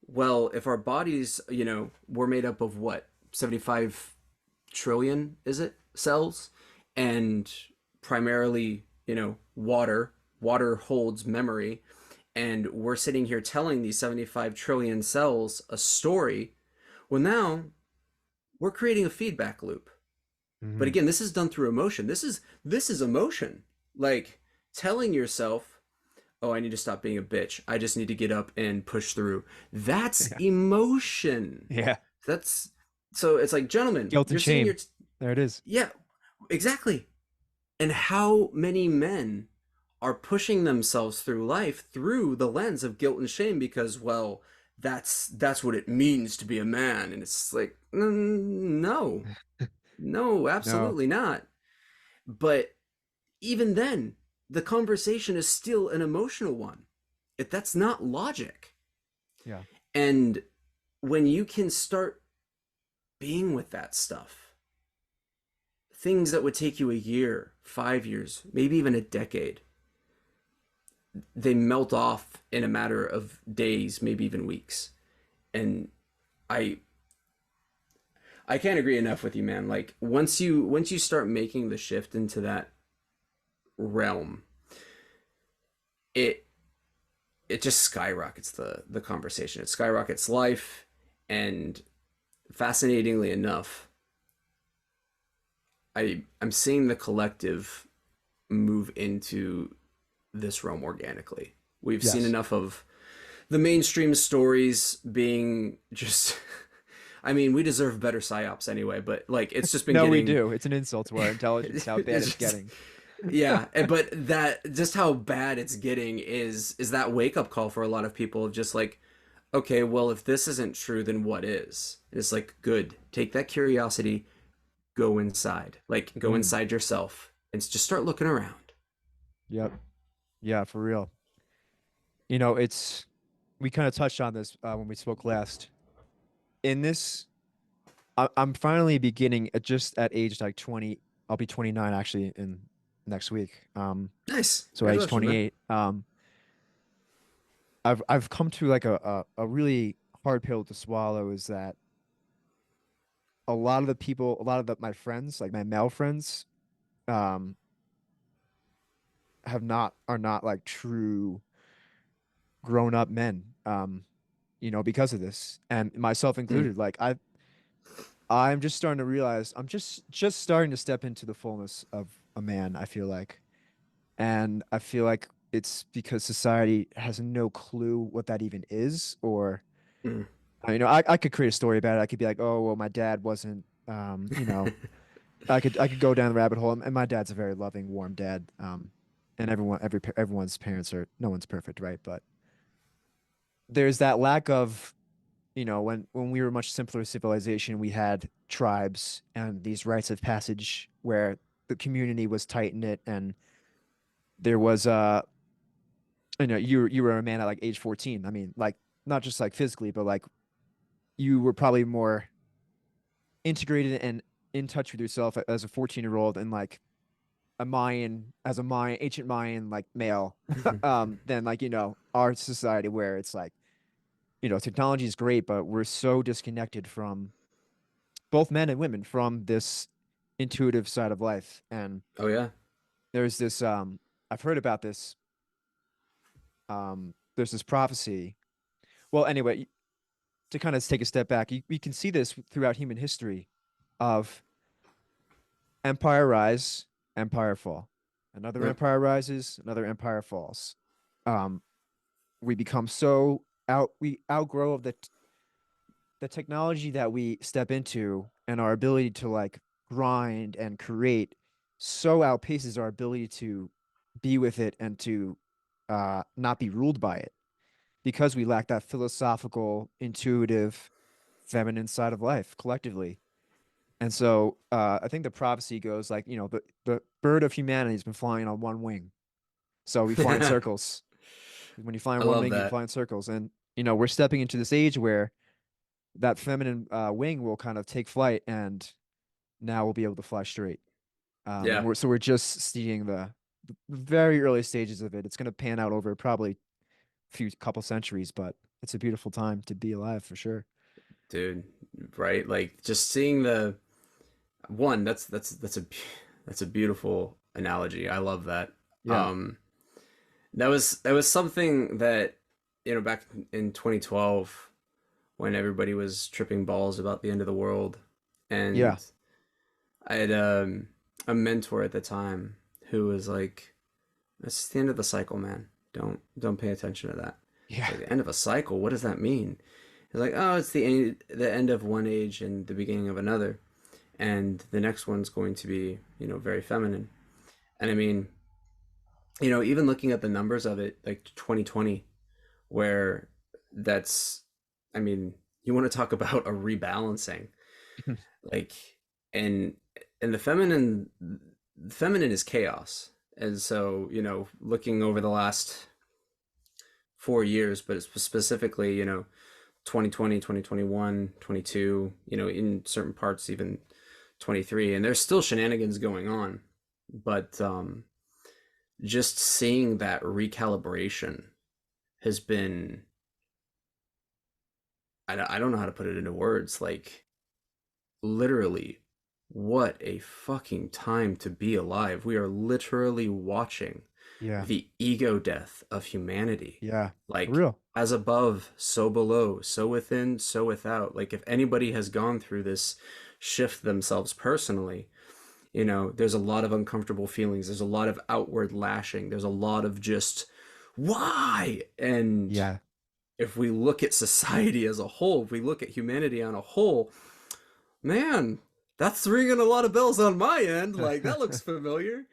[SPEAKER 1] Well, if our bodies, we're made up of what? 75 trillion, is it? Cells? And primarily, water. Water holds memory. And we're sitting here telling these 75 trillion cells a story. Well, now we're creating a feedback loop. But
[SPEAKER 2] Hmm.
[SPEAKER 1] again, this is done through emotion. This is emotion. Like telling yourself, "Oh, I need to stop being a bitch. I just need to get up and push through." That's
[SPEAKER 2] Yeah.
[SPEAKER 1] emotion.
[SPEAKER 2] Yeah.
[SPEAKER 1] That's so it's like, gentlemen,
[SPEAKER 2] Guilt
[SPEAKER 1] you're
[SPEAKER 2] and
[SPEAKER 1] sitting
[SPEAKER 2] shame.
[SPEAKER 1] here
[SPEAKER 2] There it is.
[SPEAKER 1] yeah, exactly. And how many men are pushing themselves through life through the lens of guilt and shame because, well, that's what it means to be a man, and it's like, no. No,
[SPEAKER 2] No.
[SPEAKER 1] absolutely not. But even then, the conversation is still an emotional one. That's not logic.
[SPEAKER 2] Yeah.
[SPEAKER 1] And when you can start being with that stuff, things that would take you a year, 5 years, maybe even a decade, they melt off in a matter of days, maybe even weeks. And I I can't agree enough with you, man. Like once you start making the shift into that realm, it it just skyrockets the conversation. It skyrockets life, and fascinatingly enough, I'm seeing the collective move into this realm organically. We've seen
[SPEAKER 2] Yes.
[SPEAKER 1] enough of the mainstream stories being just I mean, we deserve better psyops anyway, but like it's just been
[SPEAKER 2] No, we
[SPEAKER 1] getting
[SPEAKER 2] do. It's an insult to our intelligence how bad it's
[SPEAKER 1] it's just
[SPEAKER 2] getting.
[SPEAKER 1] yeah, but that just how bad it's getting is that wake up call for a lot of people of just like, okay, well, if this isn't true, then what is? And it's like, good. Take that curiosity, go inside. Like go
[SPEAKER 2] Mm.
[SPEAKER 1] inside yourself and just start looking around.
[SPEAKER 2] Yep. Yeah, for real. You know, it's we kind of touched on this when we spoke last. In this, I'm finally beginning at just at age like 20. I'll be 29 actually in next week.
[SPEAKER 1] Nice.
[SPEAKER 2] So age
[SPEAKER 1] Congratulations, man.
[SPEAKER 2] 28. I've come to like a really hard pill to swallow is that a lot of the people, a lot of my friends, like my male friends, um, have not are not like true grown up men. You know, because of this, and myself
[SPEAKER 1] Mm,
[SPEAKER 2] included. Like I'm just starting to realize I'm just starting to step into the fullness of a man, I feel like. And I feel like it's because society has no clue what that even is or
[SPEAKER 1] mm.
[SPEAKER 2] you know, I could create a story about it. I could be like, "Oh, well my dad wasn't you know, I could go down the rabbit hole and my dad's a very loving, warm dad. And everyone's parents are no one's perfect, right? But there's that lack of you know, when we were a much simpler civilization, we had tribes and these rites of passage where the community was tight knit and there was you know, you were a man at like age 14. I mean, like not just like physically, but like you were probably more integrated and in touch with yourself as a 14-year-old and like a Mayan ancient Mayan like male than like, you know, our society where it's like, you know, technology is great, but we're so disconnected from both men and women from this intuitive side of life. And
[SPEAKER 1] Oh yeah.
[SPEAKER 2] there's this I've heard about this there's this prophecy. Well, anyway, to kind of take a step back, you can see this throughout human history of empire rise, empire fall. Another
[SPEAKER 1] Yep.
[SPEAKER 2] empire rises, another empire falls. Um, we become so we outgrow of the technology that we step into and our ability to like grind and create so outpaces our ability to be with it and to not be ruled by it because we lack that philosophical, intuitive, feminine side of life collectively. And so I think the prophecy goes like, you know, the bird of humanity has been flying on one wing. So we fly in
[SPEAKER 1] I
[SPEAKER 2] circles. When you fly on one
[SPEAKER 1] love
[SPEAKER 2] wing, you
[SPEAKER 1] that.
[SPEAKER 2] fly in circles. And, you know, we're stepping into this age where that feminine wing will kind of take flight and now we'll be able to fly straight. And
[SPEAKER 1] Yeah,
[SPEAKER 2] we're just seeing the very early stages of it. It's going to pan out over probably a few couple centuries, but it's a beautiful time to be alive for sure.
[SPEAKER 1] dude. Right? Like just seeing the one. That's a beautiful analogy. I love that.
[SPEAKER 2] Yeah.
[SPEAKER 1] Um, that was something that back in 2012 when everybody was tripping balls about the end of the world,
[SPEAKER 2] Yeah.
[SPEAKER 1] and I had a mentor at the time who was like, "That's the end of the cycle, man. Don't pay attention to that." It's
[SPEAKER 2] Yeah.
[SPEAKER 1] like the end of a cycle. What does that mean? It's like, oh, it's the end of one age and the beginning of another, and the next one's going to be very feminine. And I mean, even looking at the numbers of it, like 2020, where that's, I mean, you want to talk about a rebalancing, like, and and the feminine is chaos, And so, looking over the last 4 years, but specifically, 2020, 2021, 22, in certain parts, even 23, and there's still shenanigans going on. But just seeing that recalibration has been, I don't know how to put it into words. Like, literally, what a fucking time to be alive. We are literally watching
[SPEAKER 2] Yeah.
[SPEAKER 1] the ego death of humanity.
[SPEAKER 2] Yeah. For
[SPEAKER 1] Like,
[SPEAKER 2] real.
[SPEAKER 1] as above, so below, so within, so without. Like, if anybody has gone through this shift themselves personally, there's a lot of uncomfortable feelings. There's a lot of outward lashing. There's a lot of just, why? And
[SPEAKER 2] Yeah.
[SPEAKER 1] if we look at society as a whole, if we look at humanity on a whole, man, that's ringing a lot of bells on my end. Like, that looks familiar.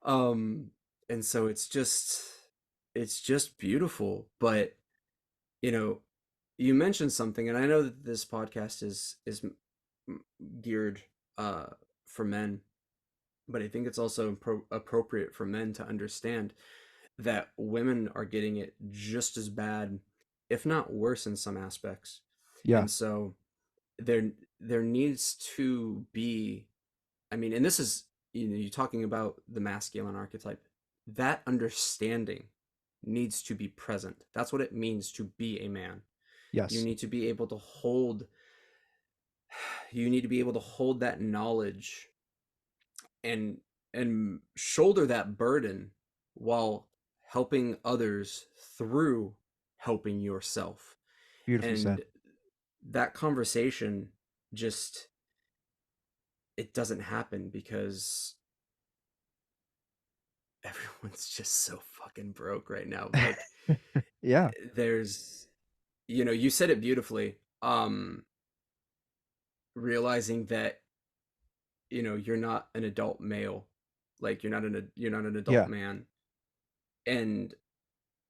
[SPEAKER 1] Um, and so it's just beautiful. But you know, you mentioned something, and I know that this podcast is geared uh for men, but I think it's also appropriate for men to understand that women are getting it just as bad, if not worse, in some aspects.
[SPEAKER 2] Yeah.
[SPEAKER 1] And so there there needs to be, I mean, and this is, you're talking about the masculine archetype. That understanding needs to be present. That's what it means to be a man. You
[SPEAKER 2] Yes.
[SPEAKER 1] need to be able to hold you need to be able to hold that knowledge and shoulder that burden while helping others through helping yourself.
[SPEAKER 2] Beautifully said.
[SPEAKER 1] And that conversation just, it doesn't happen because everyone's just so fucking broke right now. Like,
[SPEAKER 2] Yeah.
[SPEAKER 1] there's, you said it beautifully. Realizing that, you're not an adult male, like you're not an adult
[SPEAKER 2] Yeah.
[SPEAKER 1] man. And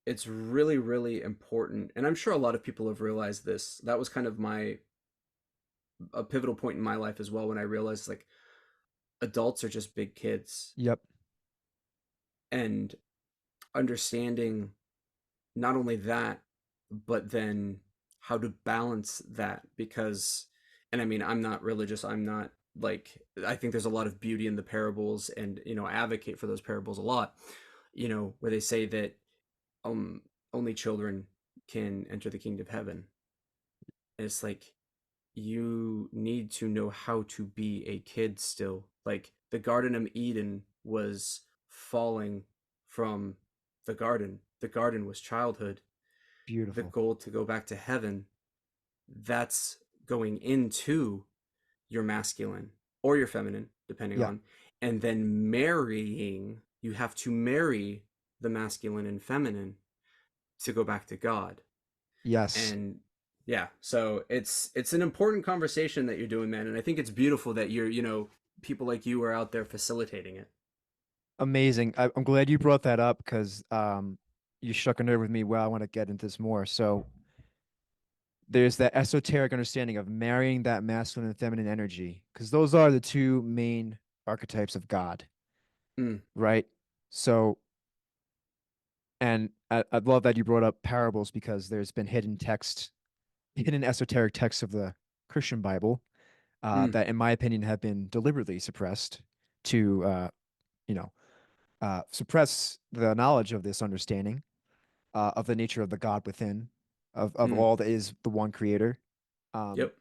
[SPEAKER 1] it's really, really important, and I'm sure a lot of people have realized this. That was kind of a pivotal point in my life as well, when I realized, like, adults are just big kids.
[SPEAKER 2] Yep.
[SPEAKER 1] And understanding not only that, but then how to balance that. Because, and I mean, I'm not religious, I'm not, like, I think there's a lot of beauty in the parables, and I advocate for those parables a lot, where they say that um only children can enter the kingdom of heaven. And it's like, you need to know how to be a kid still. Like, the Garden of Eden was falling from the garden was childhood. The
[SPEAKER 2] Beautiful.
[SPEAKER 1] goal to go back to heaven, that's going into your masculine or your feminine, depending
[SPEAKER 2] Yeah.
[SPEAKER 1] on, and then marrying. You have to marry the masculine and feminine to go back to God.
[SPEAKER 2] Yes.
[SPEAKER 1] And yeah, so it's an important conversation that you're doing, man. And I think it's beautiful that people like you are out there facilitating it.
[SPEAKER 2] Amazing. I'm glad you brought that up because you struck a nerve with me. Well, I want to get into this more. So there's that esoteric understanding of marrying that masculine and feminine energy because those are the two main archetypes of God,
[SPEAKER 1] Mm,
[SPEAKER 2] right? So, and I love that you brought up parables because there's been hidden esoteric texts of the Christian Bible
[SPEAKER 1] mm,
[SPEAKER 2] that, in my opinion, have been deliberately suppressed to, you know, suppress the knowledge of this understanding of the nature of the God within, of
[SPEAKER 1] mm.
[SPEAKER 2] all that is the one creator. Um,
[SPEAKER 1] Yep.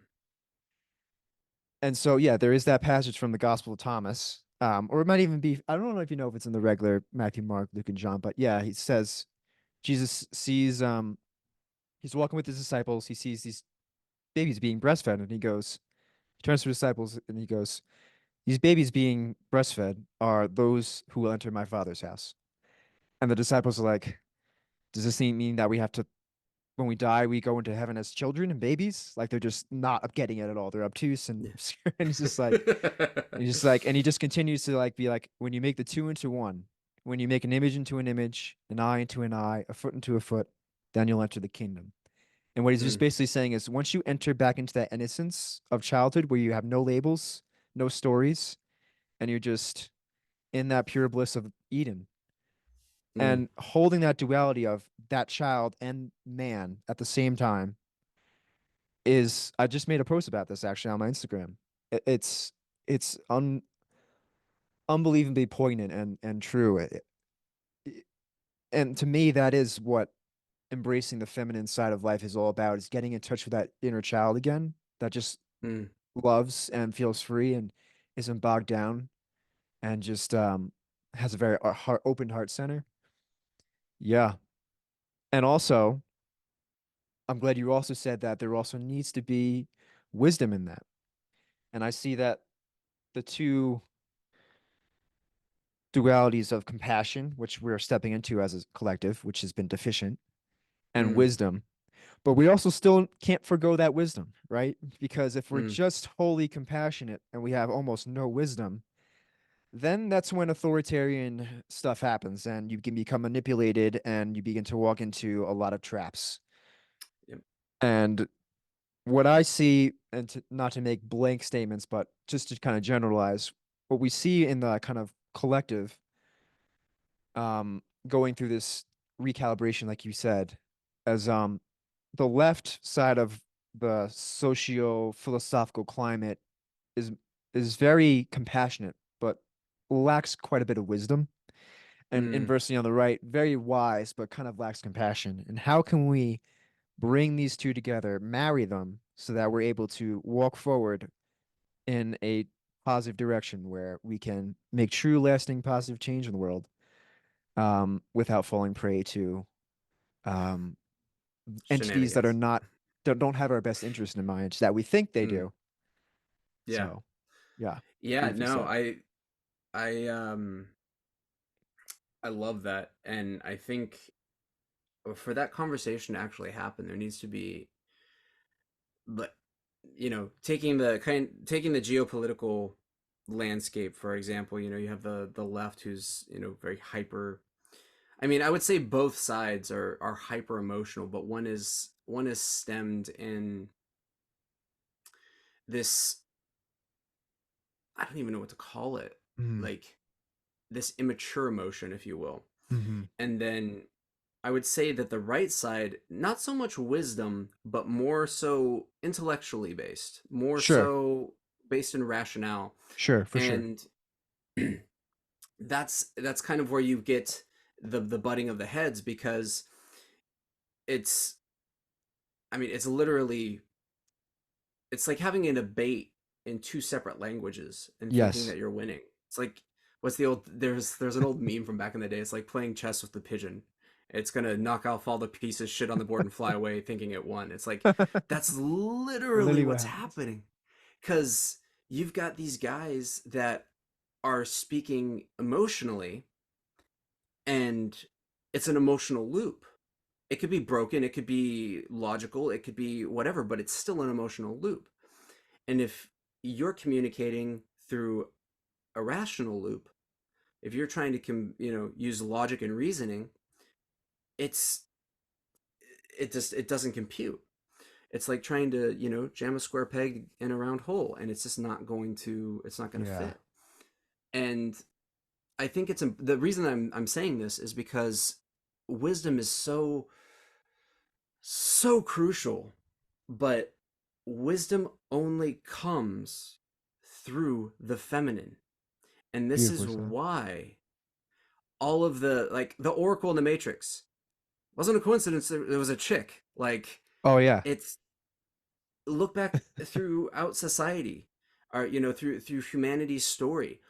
[SPEAKER 2] and so, yeah, there is that passage from the Gospel of Thomas, or it might even be, I don't know if you know if it's in the regular Matthew, Mark, Luke, and John, but yeah, he says, Jesus sees, he's walking with his disciples. He sees these babies being breastfed, and he turns to his disciples and he goes, these babies being breastfed are those who will enter my Father's house. And the disciples are like, does this mean that we have to, when we die, we go into heaven as children and babies? Like they're just not getting it at all. They're obtuse and
[SPEAKER 1] Yeah.
[SPEAKER 2] obscure. And he's just like, and he just continues to like be like, when you make the two into one, when you make an image into an image, an eye into an eye, a foot into a foot, then you'll enter the kingdom. And what he's just
[SPEAKER 1] Mm,
[SPEAKER 2] basically saying is once you enter back into that innocence of childhood where you have no labels, no stories, and you're just in that pure bliss of Eden,
[SPEAKER 1] Mm,
[SPEAKER 2] and holding that duality of that child and man at the same time is, I just made a post about this actually on my Instagram. It's unbelievably poignant and true. And to me, that is what embracing the feminine side of life is all about, is getting in touch with that inner child again that just
[SPEAKER 1] mm.
[SPEAKER 2] loves and feels free and isn't bogged down and just has a very open heart center. Yeah. And also, I'm glad you also said that there also needs to be wisdom in that. And I see that the two dualities of compassion, which we're stepping into as a collective, which has been deficient, and
[SPEAKER 1] Mm,
[SPEAKER 2] wisdom. But we also still can't forgo that wisdom, right? Because if we're
[SPEAKER 1] mm.
[SPEAKER 2] just wholly compassionate and we have almost no wisdom, then that's when authoritarian stuff happens and you can become manipulated and you begin to walk into a lot of traps.
[SPEAKER 1] Yep.
[SPEAKER 2] And what I see, and not to make blank statements, but just to kind of generalize, what we see in the kind of collective, going through this recalibration, like you said, as the left side of the socio-philosophical climate is is very compassionate, but lacks quite a bit of wisdom. And
[SPEAKER 1] Mm.
[SPEAKER 2] inversely on the right, very wise, but kind of lacks compassion. And how can we bring these two together, marry them so that we're able to walk forward in a positive direction where we can make true, lasting, positive change in the world, without falling prey to um, entities that are
[SPEAKER 1] Shenanigans.
[SPEAKER 2] not don't have our best interest in mind that we think they
[SPEAKER 1] Mm.
[SPEAKER 2] do.
[SPEAKER 1] Yeah.
[SPEAKER 2] So, yeah,
[SPEAKER 1] Yeah,
[SPEAKER 2] beautifully
[SPEAKER 1] no,
[SPEAKER 2] said.
[SPEAKER 1] I I love that. And I think for that conversation to actually happen, there needs to be, but taking the geopolitical landscape, for example, you have the left who's, very hyper. I mean, I would say both sides are hyper emotional, but one is stemmed in this, I don't even know what to call it,
[SPEAKER 2] Mm-hmm.
[SPEAKER 1] like this immature emotion, if you will.
[SPEAKER 2] Mm-hmm.
[SPEAKER 1] And then I would say that the right side, not so much wisdom, but more so intellectually based, more
[SPEAKER 2] Sure,
[SPEAKER 1] so based in rationale.
[SPEAKER 2] sure, for sure.
[SPEAKER 1] And that's kind of where you get the butting of the heads, because it's, I mean, it's like having a debate in two separate languages and thinking
[SPEAKER 2] Yes.
[SPEAKER 1] that you're winning. It's like, what's the old there's an old meme from back in the day. It's like playing chess with the pigeon. It's gonna knock off all the pieces, shit on the board, and fly away thinking it won. It's like, that's literally
[SPEAKER 2] Literally what
[SPEAKER 1] what's
[SPEAKER 2] happens.
[SPEAKER 1] happening. Because you've got these guys that are speaking emotionally, and it's an emotional loop. It could be broken, it could be logical, it could be whatever, but it's still an emotional loop. And if you're communicating through a rational loop, if you're trying to use logic and reasoning, it's it doesn't compute. It's like trying to jam a square peg in a round hole, and it's not going to
[SPEAKER 2] Yeah.
[SPEAKER 1] fit. And I think it's the reason I'm saying this is because wisdom is so crucial, but wisdom only comes through the feminine. And this
[SPEAKER 2] Beautifully
[SPEAKER 1] is
[SPEAKER 2] said.
[SPEAKER 1] why all of the Oracle in the Matrix wasn't a coincidence. There was a chick. Like,
[SPEAKER 2] Oh yeah.
[SPEAKER 1] it's, look back throughout society, or through humanity's story.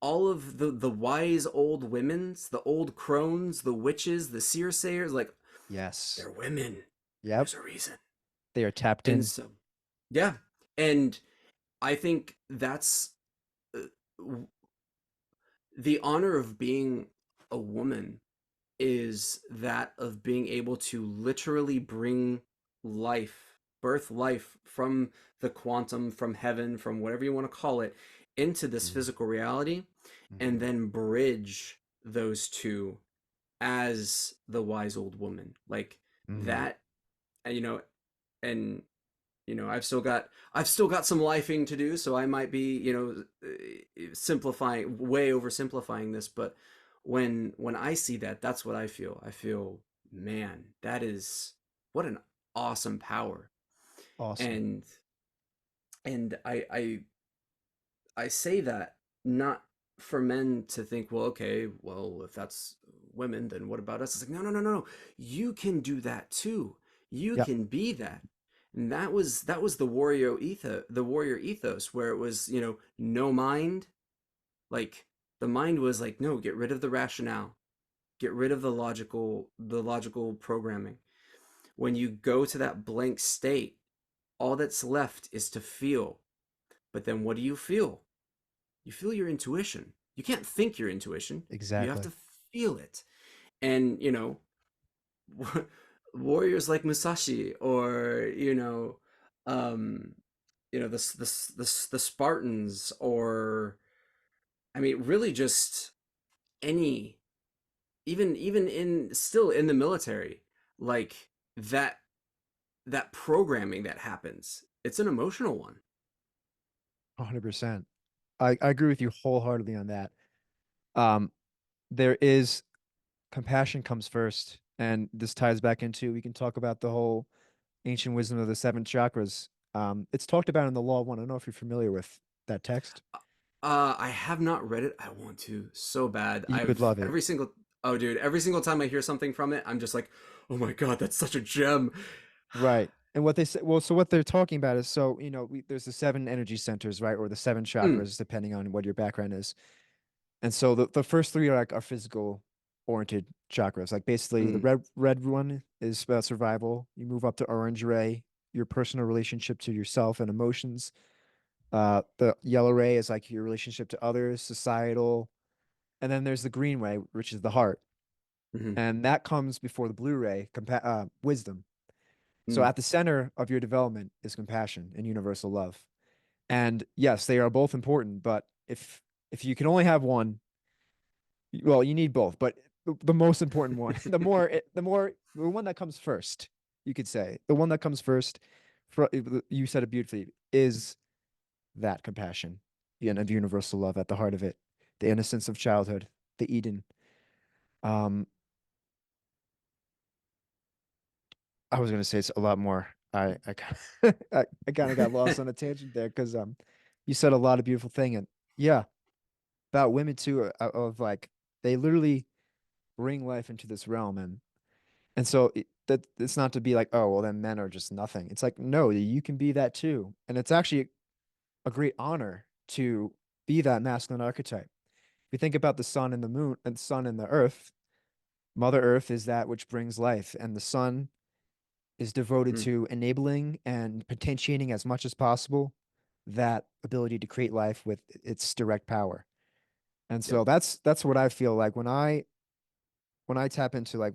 [SPEAKER 1] All of the wise old women's, the old crones, the witches, the seersayers, like,
[SPEAKER 2] Yes.
[SPEAKER 1] they're women.
[SPEAKER 2] Yep.
[SPEAKER 1] There's a reason.
[SPEAKER 2] They are tapped
[SPEAKER 1] And
[SPEAKER 2] in.
[SPEAKER 1] so, yeah, and I think that's, uh, the honor of being a woman is that of being able to literally bring birth life from the quantum, from heaven, from whatever you want to call it, into this physical reality, and
[SPEAKER 2] Mm-hmm.
[SPEAKER 1] then bridge those two as the wise old woman. Like
[SPEAKER 2] Mm-hmm.
[SPEAKER 1] that, you know, and I've still got some lifing to do, so I might be, simplifying, way oversimplifying this, but when I see that, that's what I feel. I feel, man, that is what an awesome power.
[SPEAKER 2] Awesome.
[SPEAKER 1] And I say that not for men to think, well, okay, well, if that's women, then what about us? It's like, no, no, no, no, no. You can do that too. You
[SPEAKER 2] Yep.
[SPEAKER 1] can be that. And that was the warrior ethos, where it was, no mind. Like the mind was like, no, get rid of the rationale, get rid of the logical programming. When you go to that blank state, all that's left is to feel. But then what do you feel? You feel your intuition. You can't think your intuition. You have
[SPEAKER 2] Exactly.
[SPEAKER 1] to feel it. And, warriors like Musashi, or, um, the Spartans, or, I mean, really just any, even in still in the military, like that that programming that happens, it's an emotional one.
[SPEAKER 2] 100%. I agree with you wholeheartedly on that. Um, there is compassion comes first, and this ties back into we can talk about the whole ancient wisdom of the seven chakras. It's talked about in the Law of One. I don't know if you're familiar with that text.
[SPEAKER 1] I have not read it. I want to so bad.
[SPEAKER 2] You would
[SPEAKER 1] I've
[SPEAKER 2] love it.
[SPEAKER 1] every single Oh dude, every single time I hear something from it, I'm just like, "Oh my God, that's such a gem."
[SPEAKER 2] Right. And what they say, well, so what they're talking about is so, there's the seven energy centers, right? Or the seven
[SPEAKER 1] Mm,
[SPEAKER 2] chakras, depending on what your background is. And so the first three are like our physical oriented chakras. Like basically the
[SPEAKER 1] mm,
[SPEAKER 2] red one is about survival. You move up to orange ray, your personal relationship to yourself and emotions. The yellow ray is like your relationship to others, societal. And then there's the green ray, which is the heart.
[SPEAKER 1] mm,
[SPEAKER 2] And that comes before the blue ray, wisdom. So
[SPEAKER 1] mm,
[SPEAKER 2] at the center of your development is compassion and universal love. And yes, they are both important, but if you can only have one, well, you need both, but the most important one, the one that comes first, you could say, the one that comes first, for, you said it beautifully, is that compassion, and of universal love at the heart of it, the innocence of childhood, the Eden. Um, I was gonna say it's a lot more. I kind of got lost on a tangent there because you said a lot of beautiful thing, and yeah, about women too, of like they literally bring life into this realm, and so that it's not to be like, oh, well, then men are just nothing. It's like, no, you can be that too. And it's actually a great honor to be that masculine archetype. If you think about the sun and the moon and the sun and the earth, Mother Earth is that which brings life, and the sun is devoted
[SPEAKER 1] mm.
[SPEAKER 2] to enabling and potentiating as much as possible that ability to create life with its direct power. And
[SPEAKER 1] Yep.
[SPEAKER 2] so that's what I feel like when I tap into like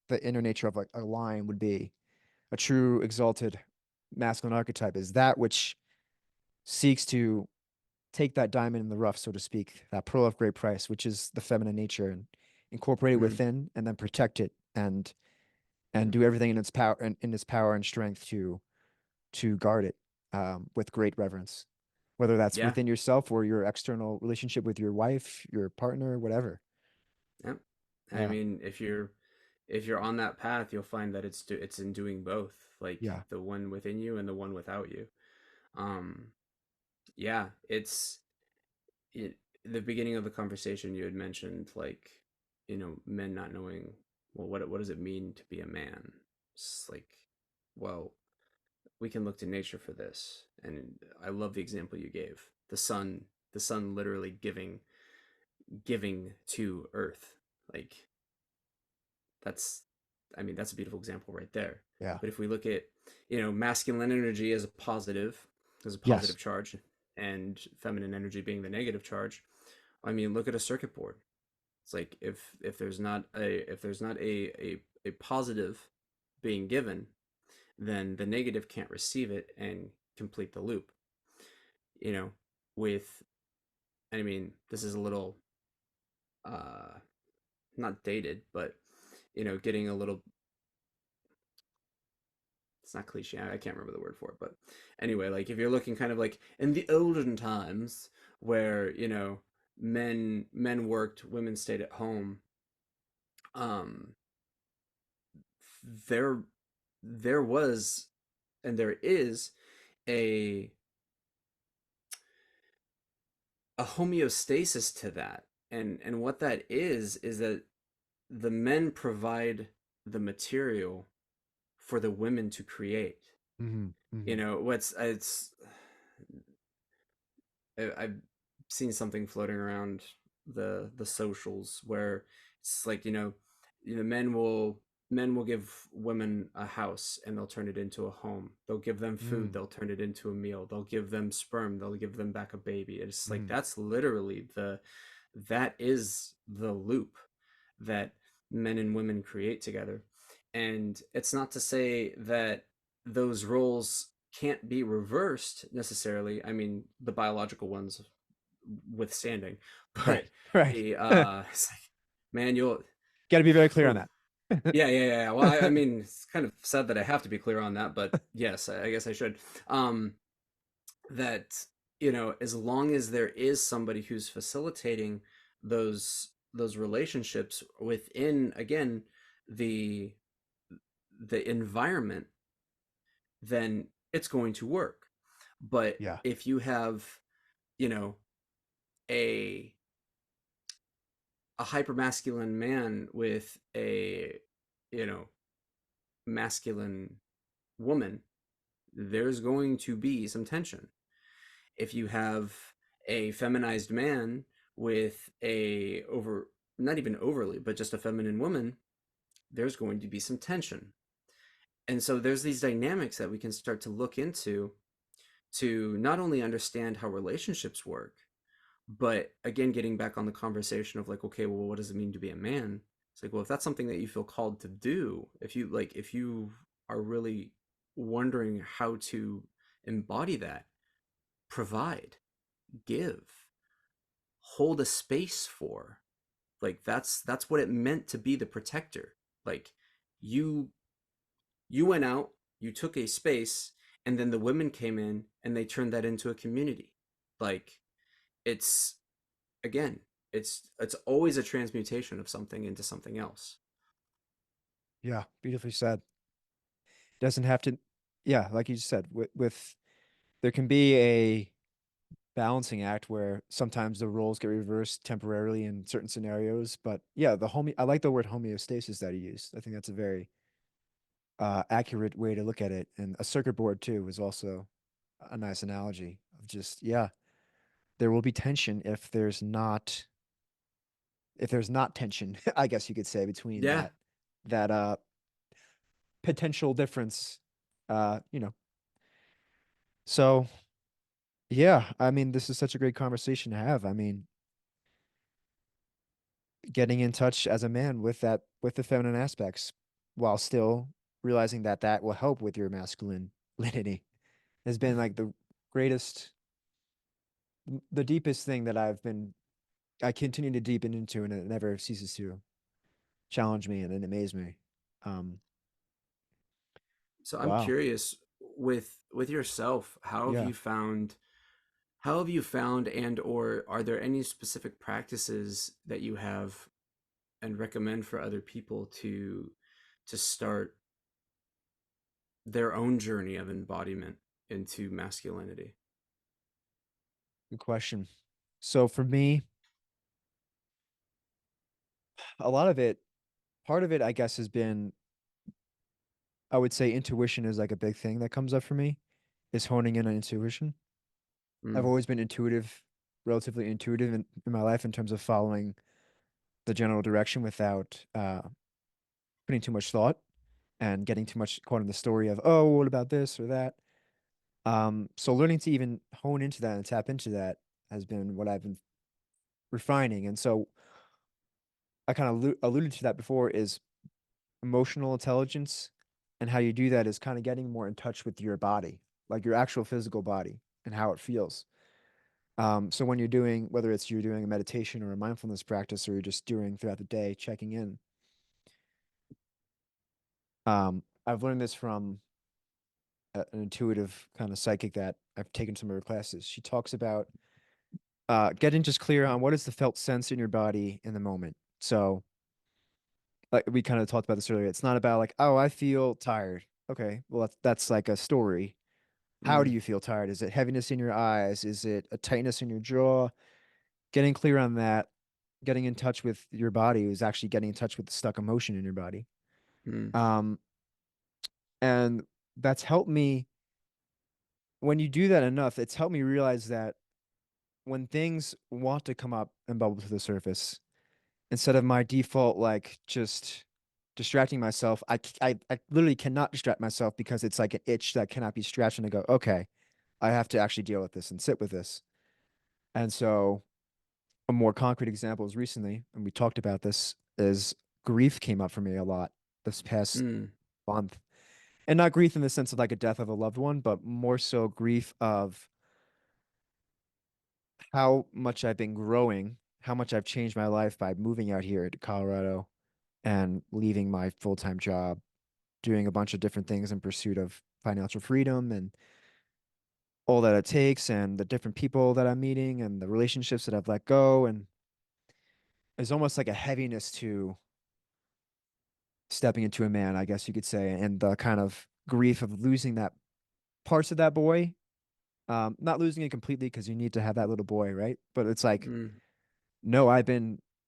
[SPEAKER 2] the inner nature of like a lion would be a true exalted masculine archetype is that which seeks to take that diamond in the rough, so to speak, that pearl of great price, which is the feminine nature, and incorporate it
[SPEAKER 1] Mm,
[SPEAKER 2] within, and then protect it and
[SPEAKER 1] yeah.
[SPEAKER 2] do everything in its power and strength to guard it with great reverence, whether that's
[SPEAKER 1] Yeah.
[SPEAKER 2] within yourself or your external relationship with your wife, your partner, whatever.
[SPEAKER 1] Yep. I
[SPEAKER 2] Yeah,
[SPEAKER 1] mean, if you're on that path, you'll find that it's in doing both, like
[SPEAKER 2] yeah,
[SPEAKER 1] the one within you and the one without you. Um, yeah, it, the beginning of the conversation you had mentioned, like, men not knowing, well, what does it mean to be a man? It's like, well, we can look to nature for this. And I love the example you gave. The sun literally giving to earth. Like, that's I mean, that's a beautiful example right there.
[SPEAKER 2] yeah,
[SPEAKER 1] But if we look at, masculine energy as a
[SPEAKER 2] yes,
[SPEAKER 1] positive charge, and feminine energy being the negative charge, I mean, look at a circuit board. It's like, if there's not a positive being given, then the negative can't receive it and complete the loop. You know, with I mean, this is a little uh not dated, but, getting a little, it's not cliche. I can't remember the word for it, but anyway, like if you're looking kind of like in the olden times, where, men worked, women stayed at home, um, there there was and there is a homeostasis to that. And what that is that the men provide the material for the women to create.
[SPEAKER 2] Mm-hmm.
[SPEAKER 1] You
[SPEAKER 2] Mm-hmm.
[SPEAKER 1] know, what's it's I've seen something floating around the socials where it's like, men will give women a house and they'll turn it into a home. They'll give them food,
[SPEAKER 2] Mm-hmm.
[SPEAKER 1] they'll turn it into a meal. They'll give them sperm, they'll give them back a baby. It's like
[SPEAKER 2] Mm-hmm.
[SPEAKER 1] that's literally that is the loop that men and women create together. And it's not to say that those roles can't be reversed necessarily. I mean, the biological ones withstanding,
[SPEAKER 2] Right.
[SPEAKER 1] but
[SPEAKER 2] Right.
[SPEAKER 1] the
[SPEAKER 2] Got
[SPEAKER 1] it's like, man, you'll
[SPEAKER 2] to be very clear on
[SPEAKER 1] whew.
[SPEAKER 2] that.
[SPEAKER 1] Yeah. Well, I mean, it's kind of sad that I have to be clear on that, but yes, I guess I should. Um, that as long as there is somebody who's facilitating those relationships within, again, the the environment, then it's going to work. But
[SPEAKER 2] Yeah.
[SPEAKER 1] if you have, you know, a hypermasculine man with a, you know, masculine woman, there's going to be some tension. If you have a feminized man with a over not even overly, but just a feminine woman, there's going to be some tension. And so there's these dynamics that we can start to look into to not only understand how relationships work, but again, getting back on the conversation of like, okay, well, what does it mean to be a man? It's like, well, if that's something that you feel called to do, if you are really wondering how to embody that, provide, give, hold a space for, like that's what it meant to be the protector. Like you you went out, you took a space, and then the women came in and they turned that into a community. Like it's again, it's always a transmutation of something into something else.
[SPEAKER 2] Yeah. Beautifully said. Doesn't have to. Yeah, like you said, with there can be a balancing act where sometimes the roles get reversed temporarily in certain scenarios. But yeah, I like the word homeostasis that he used. I think that's a very accurate way to look at it. And a circuit board too is also a nice analogy of just, yeah, there will be tension if there's not tension, I guess you could say, between
[SPEAKER 1] Yeah.
[SPEAKER 2] that potential difference. You know. So yeah, I mean, this is such a great conversation to have. I mean, getting in touch as a man with the feminine aspects while still realizing that that will help with your masculinity has been like the greatest the deepest thing that I continue to deepen into, and it never ceases to challenge me and amaze me. um
[SPEAKER 1] So I'm
[SPEAKER 2] wow.
[SPEAKER 1] curious, with yourself,
[SPEAKER 2] Yeah.
[SPEAKER 1] how have you found, and or are there any specific practices that you have and recommend for other people to start their own journey of embodiment into masculinity?
[SPEAKER 2] Good question. So for me, a lot of it part of it I guess has been, I would say, intuition is like a big thing that comes up for me, is honing in on intuition. I've
[SPEAKER 1] Mm.
[SPEAKER 2] always been intuitive, relatively intuitive in my life in terms of following the general direction without putting too much thought and getting too much caught in the story of, oh, what about this or that. So learning to even hone into that and tap into that has been what I've been refining. And so I kind of alluded to that before, is emotional intelligence, and how you do that is kind of getting more in touch with your body, like your actual physical body and how it feels. So when you're doing, whether it's you're doing a meditation or a mindfulness practice, or you're just doing throughout the day, checking in. I've learned this from an intuitive kind of psychic that I've taken some of her classes. She talks about getting just clear on what is the felt sense in your body in the moment. So, like we kind of talked about this earlier, it's not about like, oh, I feel tired. Okay, well that's like a story. How do
[SPEAKER 1] Mm,
[SPEAKER 2] you feel tired? Is it heaviness in your eyes? Is it a tightness in your jaw? Getting clear on that, getting in touch with your body is actually getting in touch with the stuck emotion in your body.
[SPEAKER 1] mm,
[SPEAKER 2] Um, and that's helped me when you do that enough, it's helped me realize that when things want to come up and bubble to the surface, instead of my default, like just distracting myself, I literally cannot distract myself because it's like an itch that cannot be scratched and I go, okay, I have to actually deal with this and sit with this. And so a more concrete example is recently, and we talked about this, is grief came up for me a lot this past
[SPEAKER 1] mm,
[SPEAKER 2] month. And not grief in the sense of like a death of a loved one, but more so grief of how much I've been growing, how much I've changed my life by moving out here to Colorado and leaving my full-time job, doing a bunch of different things in pursuit of financial freedom and all that it takes, and the different people that I'm meeting and the relationships that I've let go. And there's almost like a heaviness to stepping into a man, I guess you could say, and the kind of grief of losing that parts of that boy. Not losing it completely because you need to have that little boy, right? But it's like,
[SPEAKER 1] mm,
[SPEAKER 2] no,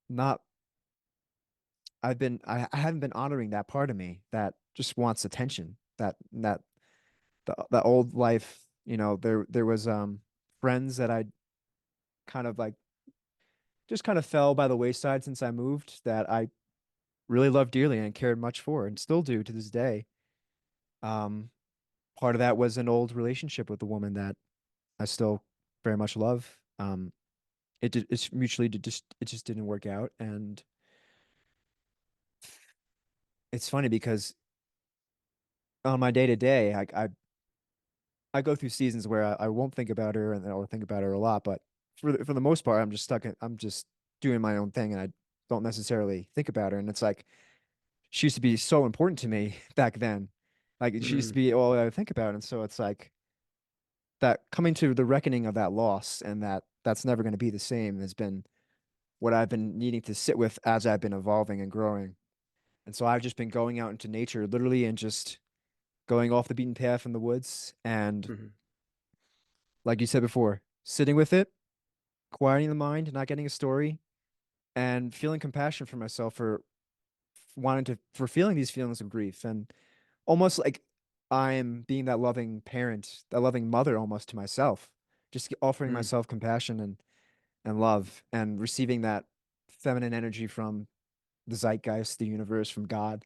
[SPEAKER 2] not, I haven't been honoring that part of me that just wants attention. That old life, there was friends that I kind of like just kind of fell by the wayside since I moved that I really loved dearly and cared much for and still do to this day. Um, Part of that was an old relationship with a woman that I still very much love. It's mutually it just didn't work out, and it's funny because on my day to day, I go through seasons where I won't think about her and I'll think about her a lot, but for the most part, I'm just doing my own thing and I don't necessarily think about her. And it's like she used to be so important to me back then. Like she used to
[SPEAKER 1] mm,
[SPEAKER 2] be all I would think about. And so it's like that coming to the reckoning of that loss and that's never going to be the same has been what I've been needing to sit with as I've been evolving and growing. And so I've just been going out into nature literally and just going off the beaten path in the woods and
[SPEAKER 1] mm,
[SPEAKER 2] like you said before, sitting with it, quieting the mind, not getting a story, and feeling compassion for myself for for feeling these feelings of grief and almost like I am being that loving parent, that loving mother almost to myself, just offering
[SPEAKER 1] mm,
[SPEAKER 2] myself compassion and love and receiving that feminine energy from the zeitgeist, the universe, from God,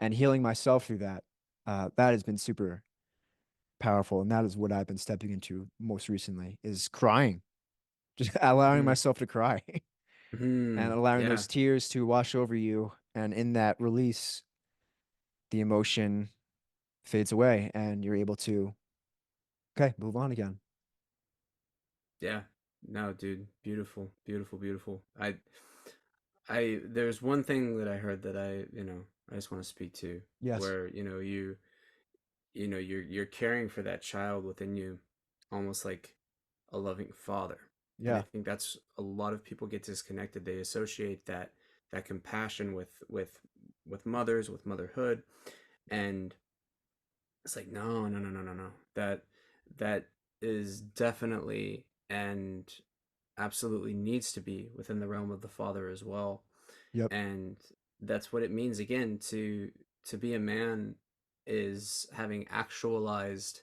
[SPEAKER 2] and healing myself through that. That has been super powerful, and that is what I've been stepping into most recently is crying, just allowing
[SPEAKER 1] mm,
[SPEAKER 2] myself to cry and
[SPEAKER 1] mm.
[SPEAKER 2] allowing
[SPEAKER 1] Yeah,
[SPEAKER 2] those tears to wash over you. And in that release, the emotion fades away and you're able to, okay, move on again.
[SPEAKER 1] yeah. No, dude, beautiful, beautiful, beautiful. There's one thing that I heard that I just want to speak to,
[SPEAKER 2] Yes.
[SPEAKER 1] where, you're caring for that child within you, almost like a loving father. And I
[SPEAKER 2] Yeah.
[SPEAKER 1] think that's a lot of people get disconnected. They associate that compassion with mothers, with motherhood, and it's like no, no, no, no, no, no. That is definitely and absolutely needs to be within the realm of the father as well.
[SPEAKER 2] Yep.
[SPEAKER 1] And that's what it means again to be a man, is having actualized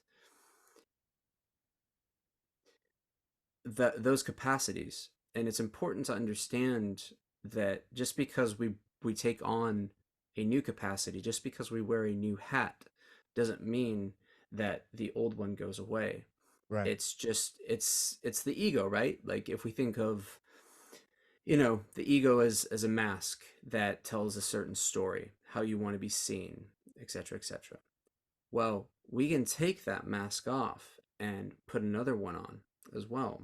[SPEAKER 1] those capacities. And it's important to understand that just because we take on a new capacity, just because we wear a new hat, doesn't mean that the old one goes away.
[SPEAKER 2] Right.
[SPEAKER 1] It's just it's the ego, right? Like if we think of the ego as a mask that tells a certain story, how you want to be seen, etc., etc. Well, we can take that mask off and put another one on as well.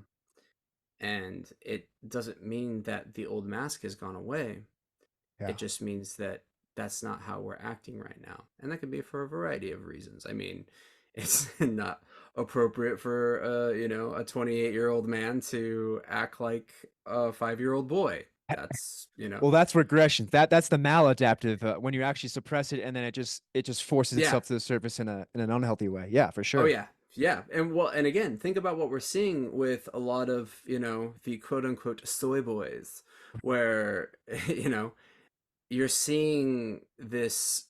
[SPEAKER 1] And it doesn't mean that the old mask has gone away. It
[SPEAKER 2] Yeah.
[SPEAKER 1] just means that that's not how we're acting right now. And that could be for a variety of reasons. I mean, it's not appropriate for a 28-year-old man to act like a 5-year-old boy. That's
[SPEAKER 2] Well, that's regression. That's the maladaptive when you actually suppress it and then it just forces
[SPEAKER 1] yeah.
[SPEAKER 2] itself to the surface in an unhealthy way. Yeah, for
[SPEAKER 1] Oh
[SPEAKER 2] sure.
[SPEAKER 1] yeah. Yeah. And again, think about what we're seeing with a lot of, the quote unquote soy boys, where, you're seeing this,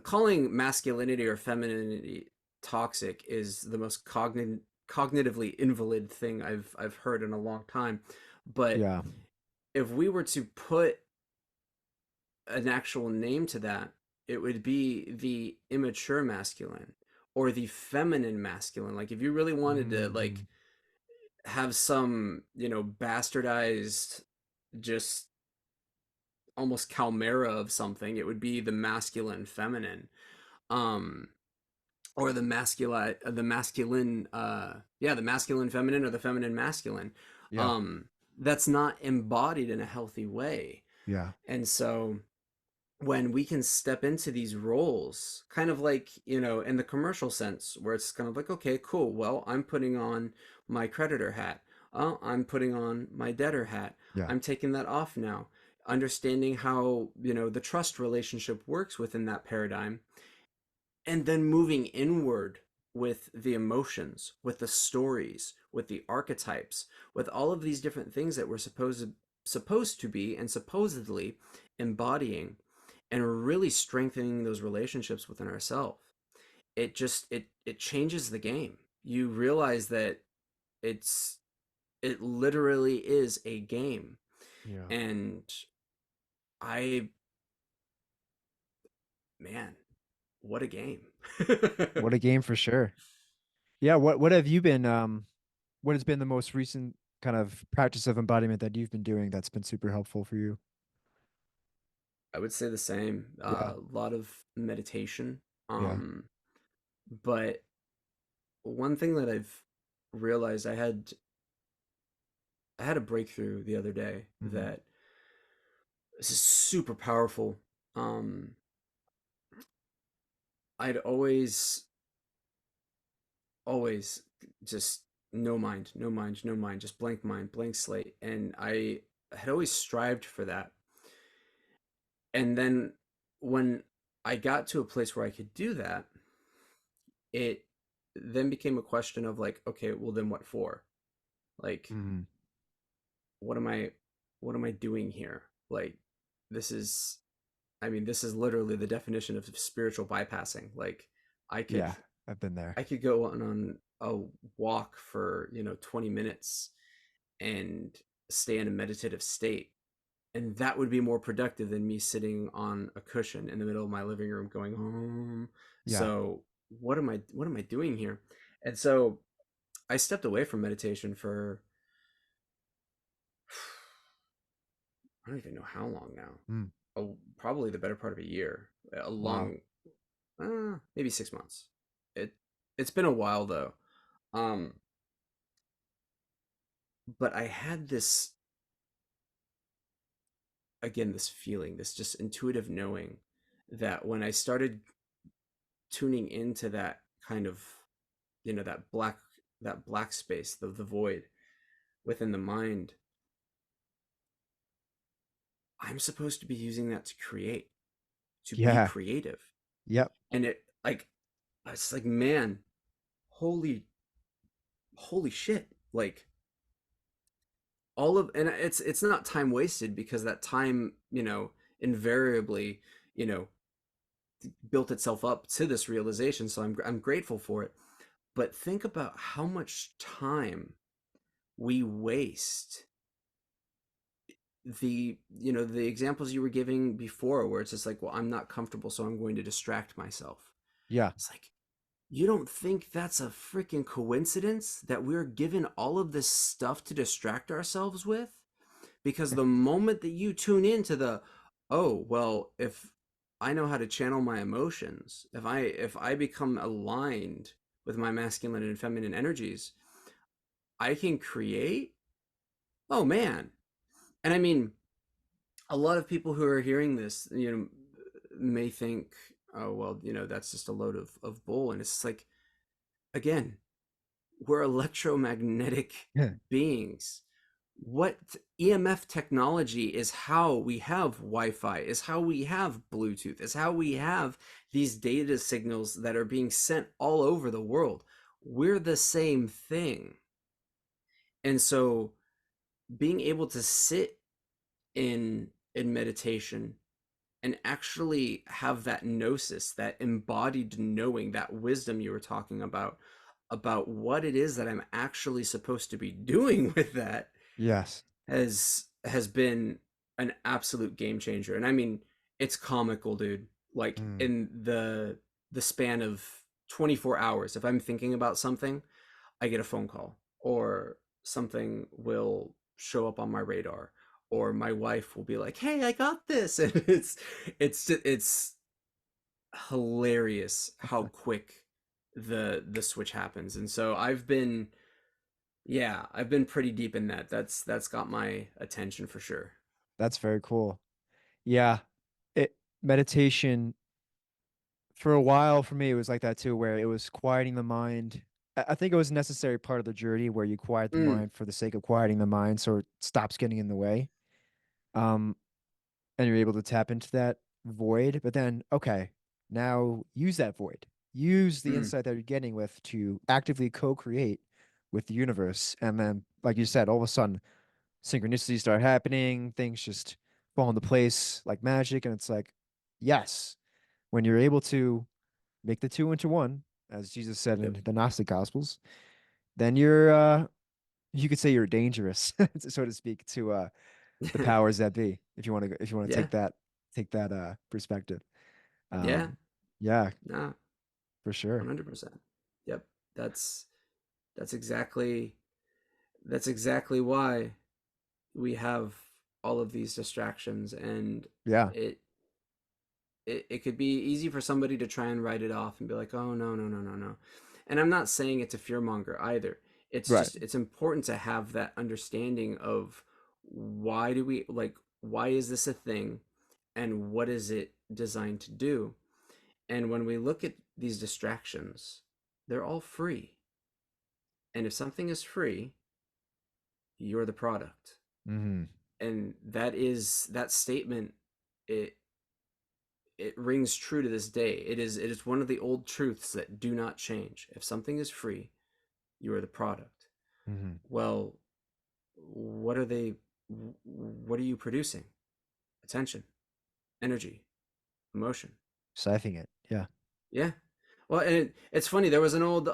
[SPEAKER 1] calling masculinity or femininity toxic is the most cognitively invalid thing I've heard in a long time. But
[SPEAKER 2] Yeah.
[SPEAKER 1] if we were to put an actual name to that, it would be the immature masculine or the feminine masculine. Like if you really wanted to
[SPEAKER 2] Hmm.
[SPEAKER 1] like have some, bastardized, just almost chimera of something, it would be the masculine feminine. Um or the masculine feminine or the feminine masculine.
[SPEAKER 2] Yeah.
[SPEAKER 1] um that's not embodied in a healthy way.
[SPEAKER 2] Yeah.
[SPEAKER 1] And so when we can step into these roles, kind of like, in the commercial sense, where it's kind of like, okay, cool, well, I'm putting on my creditor hat, oh, I'm putting on my debtor hat,
[SPEAKER 2] Yeah.
[SPEAKER 1] I'm taking that off now, understanding how, the trust relationship works within that paradigm, and then moving inward with the emotions, with the stories, with the archetypes, with all of these different things that we're supposed to be and supposedly embodying, and really strengthening those relationships within ourselves. It changes the game. You realize that it's it literally is a game.
[SPEAKER 2] Yeah.
[SPEAKER 1] And I man, what a game.
[SPEAKER 2] What a game for sure. Yeah, what have you been what has been the most recent kind of practice of embodiment that you've been doing that's been super helpful for you?
[SPEAKER 1] I would say the same.
[SPEAKER 2] Yeah.
[SPEAKER 1] A lot of meditation.
[SPEAKER 2] Yeah.
[SPEAKER 1] But one thing that I've realized, I had a breakthrough the other day
[SPEAKER 2] Hmm.
[SPEAKER 1] that this is super powerful. Um, I'd always just no mind, no mind, no mind, just blank mind, blank slate, and I had always strived for that. And then when I got to a place where I could do that, it then became a question of like, okay, well then what for? Like,
[SPEAKER 2] Hmm.
[SPEAKER 1] what am I what am I doing here? Like, this is this is literally the definition of spiritual bypassing. Like, I could
[SPEAKER 2] Yeah, I've been there.
[SPEAKER 1] I could go on a walk for, 20 minutes and stay in a meditative state, and that would be more productive than me sitting on a cushion in the middle of my living room going home.
[SPEAKER 2] Yeah.
[SPEAKER 1] So what am I doing here? And so I stepped away from meditation for I don't even know how long now.
[SPEAKER 2] Mm.
[SPEAKER 1] Probably the better part of a year. A
[SPEAKER 2] Wow.
[SPEAKER 1] long, maybe 6 months. It it's been a while though. Um, but I had this again, this feeling, this just intuitive knowing that when I started tuning into that kind of, that black space, the void within the mind, I'm supposed to be using that to create, to be
[SPEAKER 2] Yeah.
[SPEAKER 1] creative.
[SPEAKER 2] Yep.
[SPEAKER 1] And it's like, man, holy holy shit. Like, all of and it's not time wasted, because that time, invariably, you know built itself up to this realization, so I'm grateful for it. But think about how much time we waste. The examples you were giving before, where it's just like, well, I'm not comfortable, so I'm going to distract myself.
[SPEAKER 2] Yeah.
[SPEAKER 1] It's like, you don't think that's a freaking coincidence that we're given all of this stuff to distract ourselves with? Because the moment that you tune into the, oh, well, if I know how to channel my emotions, if I become aligned with my masculine and feminine energies, I can create. Oh man. And a lot of people who are hearing this, may think, oh well, that's just a load of bull. And it's like, again, we're electromagnetic
[SPEAKER 2] Yeah.
[SPEAKER 1] beings. What EMF technology is how we have Wi-Fi, is how we have Bluetooth, is how we have these data signals that are being sent all over the world. We're the same thing. And so being able to sit in meditation and actually have that gnosis, that embodied knowing, that wisdom you were talking about what it is that I'm actually supposed to be doing with that,
[SPEAKER 2] Yes.
[SPEAKER 1] has been an absolute game changer. And I mean, it's comical, dude. Like
[SPEAKER 2] Mm.
[SPEAKER 1] in the span of 24 hours, if I'm thinking about something, I get a phone call, or something will show up on my radar, or my wife will be like, "Hey, I got this." And it's hilarious how quick the switch happens. And so I've been pretty deep in that. That's got my attention for sure.
[SPEAKER 2] That's very cool. Yeah. It meditation for a while for me it was like that too, where it was quieting the mind. I think it was a necessary part of the journey where you quiet the
[SPEAKER 1] Mm,
[SPEAKER 2] mind for the sake of quieting the mind so it stops getting in the way. Um, and you're able to tap into that void. But then, okay, now use that void. Use the
[SPEAKER 1] mm,
[SPEAKER 2] insight that you're getting with to actively co-create with the universe. And then, like you said, all of a sudden synchronicities start happening, things just fall into place like magic. And it's like, yes, when you're able to make the two into one, as Jesus said
[SPEAKER 1] yep.
[SPEAKER 2] in the Gnostic Gospels, then you could say you're dangerous, so to speak, to the powers that be, if you want to
[SPEAKER 1] Yeah.
[SPEAKER 2] take that perspective.
[SPEAKER 1] Yeah.
[SPEAKER 2] Um, yeah,
[SPEAKER 1] No,
[SPEAKER 2] for sure.
[SPEAKER 1] 100%. Yep. That's that's exactly that's exactly why we have all of these distractions. And
[SPEAKER 2] Yeah,
[SPEAKER 1] it it could be easy for somebody to try and write it off and be like, oh no, no, no, no, no. And I'm not saying it to fearmonger either. It's
[SPEAKER 2] right.
[SPEAKER 1] just, it's important to have that understanding of why do we, like, why is this a thing, and what is it designed to do. And when we look at these distractions, they're all free. And if something is free, you're the product.
[SPEAKER 2] Hmm.
[SPEAKER 1] And that statement, it it rings true to this day. It is one of the old truths that do not change. If something is free, you are the product.
[SPEAKER 2] Hmm.
[SPEAKER 1] Well, what are they? What are you producing? Attention, energy, emotion.
[SPEAKER 2] Siphoning it. Yeah.
[SPEAKER 1] Yeah. Well, and it's funny. There was an old.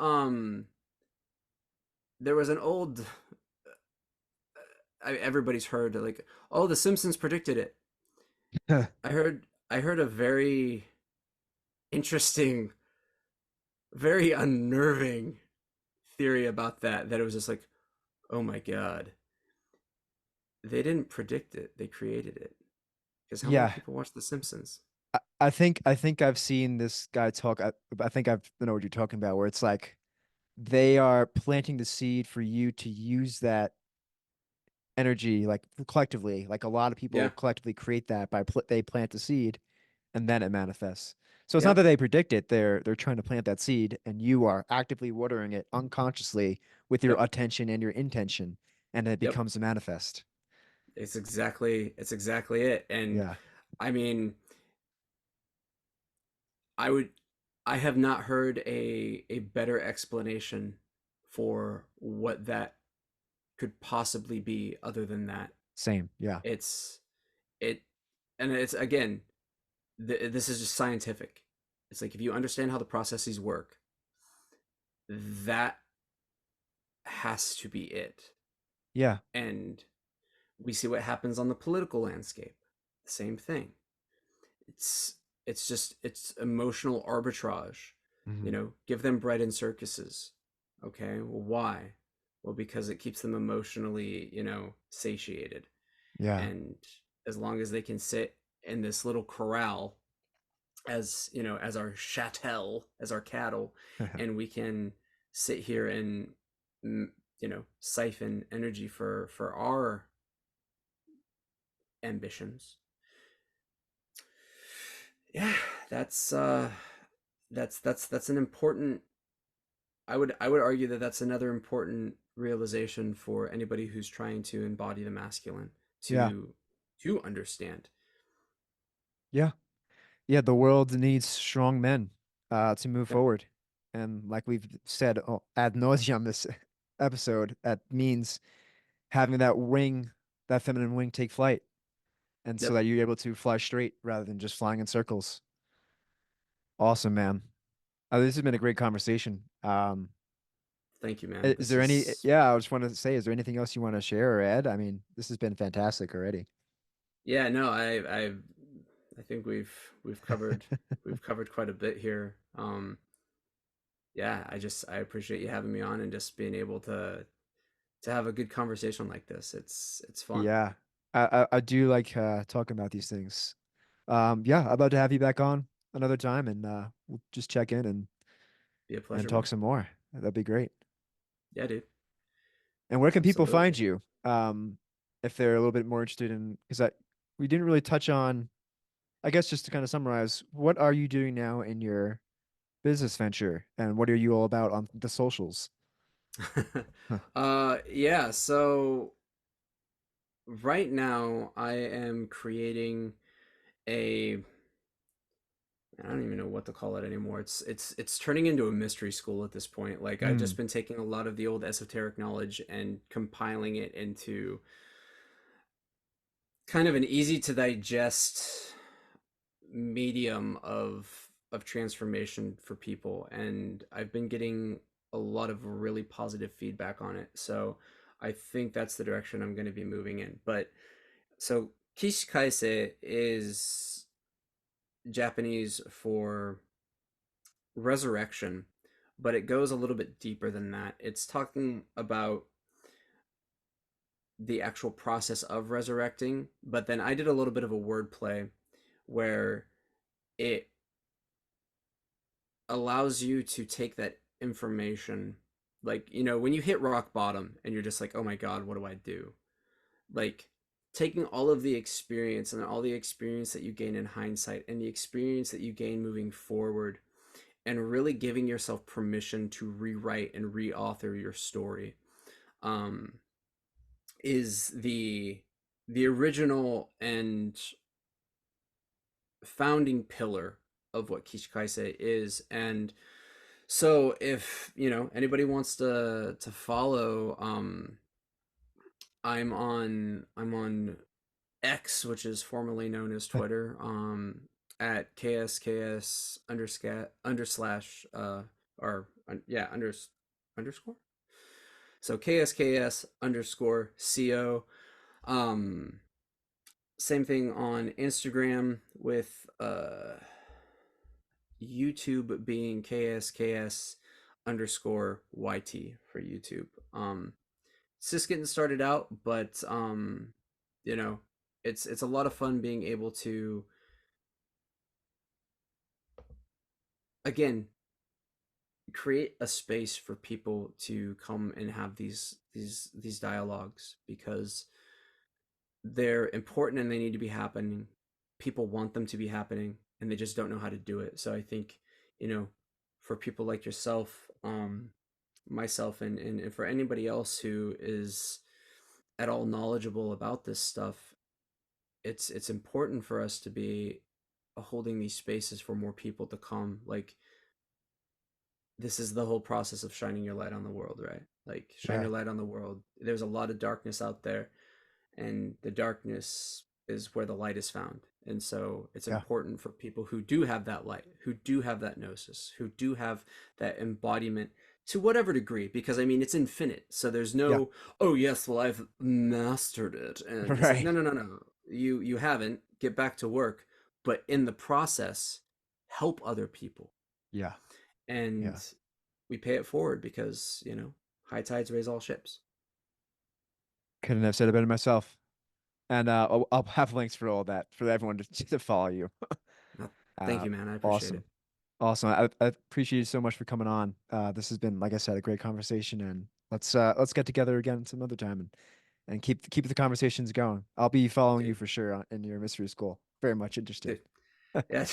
[SPEAKER 1] Everybody's heard, like, oh, The Simpsons predicted it. I heard a very interesting, very unnerving theory about that. That it was just like, oh my god, they didn't predict it, they created it. Because how many
[SPEAKER 2] Yeah.
[SPEAKER 1] people watch The Simpsons?
[SPEAKER 2] I think I've seen this guy talk. I think I know what you're talking about, where it's like they are planting the seed for you to use that energy, like collectively. Like a lot of people
[SPEAKER 1] Yeah.
[SPEAKER 2] collectively create that they plant the seed, and then it manifests. So it's not
[SPEAKER 1] Yep.
[SPEAKER 2] that they predict it; they're trying to plant that seed, and you are actively watering it unconsciously with your
[SPEAKER 1] Yep.
[SPEAKER 2] attention and your intention, and it
[SPEAKER 1] Yep.
[SPEAKER 2] becomes a manifest.
[SPEAKER 1] It's exactly it. And
[SPEAKER 2] Yeah,
[SPEAKER 1] I mean, I would I have not heard a better explanation for what that could possibly be other than that.
[SPEAKER 2] same. Yeah.
[SPEAKER 1] It's it and it's, again, this is just scientific. It's like, if you understand how the processes work, that has to be it.
[SPEAKER 2] Yeah.
[SPEAKER 1] And we see what happens on the political landscape. The same thing. It's it's emotional arbitrage.
[SPEAKER 2] Hmm.
[SPEAKER 1] Give them bread and circuses. Okay, well, why? Well, because it keeps them emotionally, satiated.
[SPEAKER 2] Yeah.
[SPEAKER 1] And as long as they can sit in this little corral, as our chattel, as our cattle, and we can sit here and siphon energy for our ambitions, Yeah, that's that's an important. I would argue that that's another important realization for anybody who's trying to embody the masculine
[SPEAKER 2] Yeah.
[SPEAKER 1] to to understand.
[SPEAKER 2] Yeah. Yeah. The world needs strong men to move
[SPEAKER 1] Yep,
[SPEAKER 2] forward. And like we've said ad nauseum this episode, that means having that wing, that feminine wing take flight. And so
[SPEAKER 1] yep.
[SPEAKER 2] that you're able to fly straight rather than just flying in circles. Awesome, man. This has been a great conversation.
[SPEAKER 1] Thank you, man.
[SPEAKER 2] Is
[SPEAKER 1] This
[SPEAKER 2] there any,
[SPEAKER 1] is
[SPEAKER 2] yeah, I just want to say, is there anything else you want to share or add? I mean, this has been fantastic already.
[SPEAKER 1] yeah, no, I think we've covered quite a bit here. Yeah, I appreciate you having me on and just being able to have a good conversation like this. It's fun.
[SPEAKER 2] Yeah, I do like talking about these things. Yeah, I'd love to have you back on another time and we'll just check in
[SPEAKER 1] Be a
[SPEAKER 2] and
[SPEAKER 1] pleasure,
[SPEAKER 2] talk
[SPEAKER 1] man.
[SPEAKER 2] some more. That'd be great.
[SPEAKER 1] Yeah, dude.
[SPEAKER 2] And where can people find
[SPEAKER 1] Absolutely.
[SPEAKER 2] you? If they're a little bit more interested in, because we didn't really touch on, I guess just to kind of summarize, what are you doing now in your business venture and what are you all about on the socials? Huh.
[SPEAKER 1] Yeah, so right now I am creating a I don't even know what to call it anymore. It's turning into a mystery school at this point. Like I've
[SPEAKER 2] Mm,
[SPEAKER 1] just been taking a lot of the old esoteric knowledge and compiling it into kind of an easy to digest medium of transformation for people, and I've been getting a lot of really positive feedback on it. So I think that's the direction I'm going to be moving in. But so Kishikaisei is Japanese for resurrection, but it goes a little bit deeper than that. It's talking about the actual process of resurrecting, but then I did a little bit of a wordplay where it allows you to take that information, like, when you hit rock bottom and you're just like, oh my God, what do I do? Like, taking all of the experience and all the experience that you gain in hindsight and the experience that you gain moving forward and really giving yourself permission to rewrite and reauthor your story, um, is the original and founding pillar of what Kishikaisei is. And so if anybody wants to follow, I'm on X, which is formerly known as Twitter, at ksks underslash or yeah underscore, so ksks underscore co. um Same thing on Instagram with YouTube being ksks underscore yt for YouTube. It's just getting started out, but you know, it's a lot of fun being able to, again, create a space for people to come and have these dialogues, because they're important and they need to be happening. People want them to be happening and they just don't know how to do it. So I think, you know, for people like yourself, myself, and for anybody else who is at all knowledgeable about this stuff, it's important for us to be holding these spaces for more people to come. Like, this is the whole process of shining your light on the world, right? Like, shine
[SPEAKER 2] yeah,
[SPEAKER 1] your light on the world. There's a lot of darkness out there, and the darkness is where the light is found. And so it's
[SPEAKER 2] yeah,
[SPEAKER 1] important for people who do have that light, who do have that gnosis, who do have that embodiment to whatever degree, because I mean, it's infinite. So there's
[SPEAKER 2] yeah,
[SPEAKER 1] no, oh yes, well, I've mastered it. And it's like, no,
[SPEAKER 2] right.
[SPEAKER 1] no, no, no. You haven't. Get back to work. But in the process, help other people.
[SPEAKER 2] Yeah,
[SPEAKER 1] And
[SPEAKER 2] yeah.
[SPEAKER 1] we pay it forward because, high tides raise all ships.
[SPEAKER 2] Couldn't have said it better myself. And I'll have links for all that for everyone to follow you.
[SPEAKER 1] Uh, Thank
[SPEAKER 2] Uh,
[SPEAKER 1] you, man. I appreciate
[SPEAKER 2] awesome.
[SPEAKER 1] it.
[SPEAKER 2] Awesome. I appreciate you so much for coming on. This has been, like I said, a great conversation, and let's get together again some other time and keep the conversations going. I'll be following you
[SPEAKER 1] Dude,
[SPEAKER 2] for sure in your mystery school. Very much interested.
[SPEAKER 1] dude. Yeah.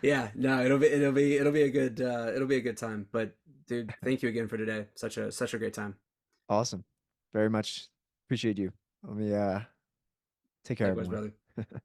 [SPEAKER 1] Yeah, no, it'll be a good time. But dude, thank you again for today. Such a great time.
[SPEAKER 2] Awesome. Very much appreciate you. Let me take care,
[SPEAKER 1] Likewise,
[SPEAKER 2] everyone.
[SPEAKER 1] brother.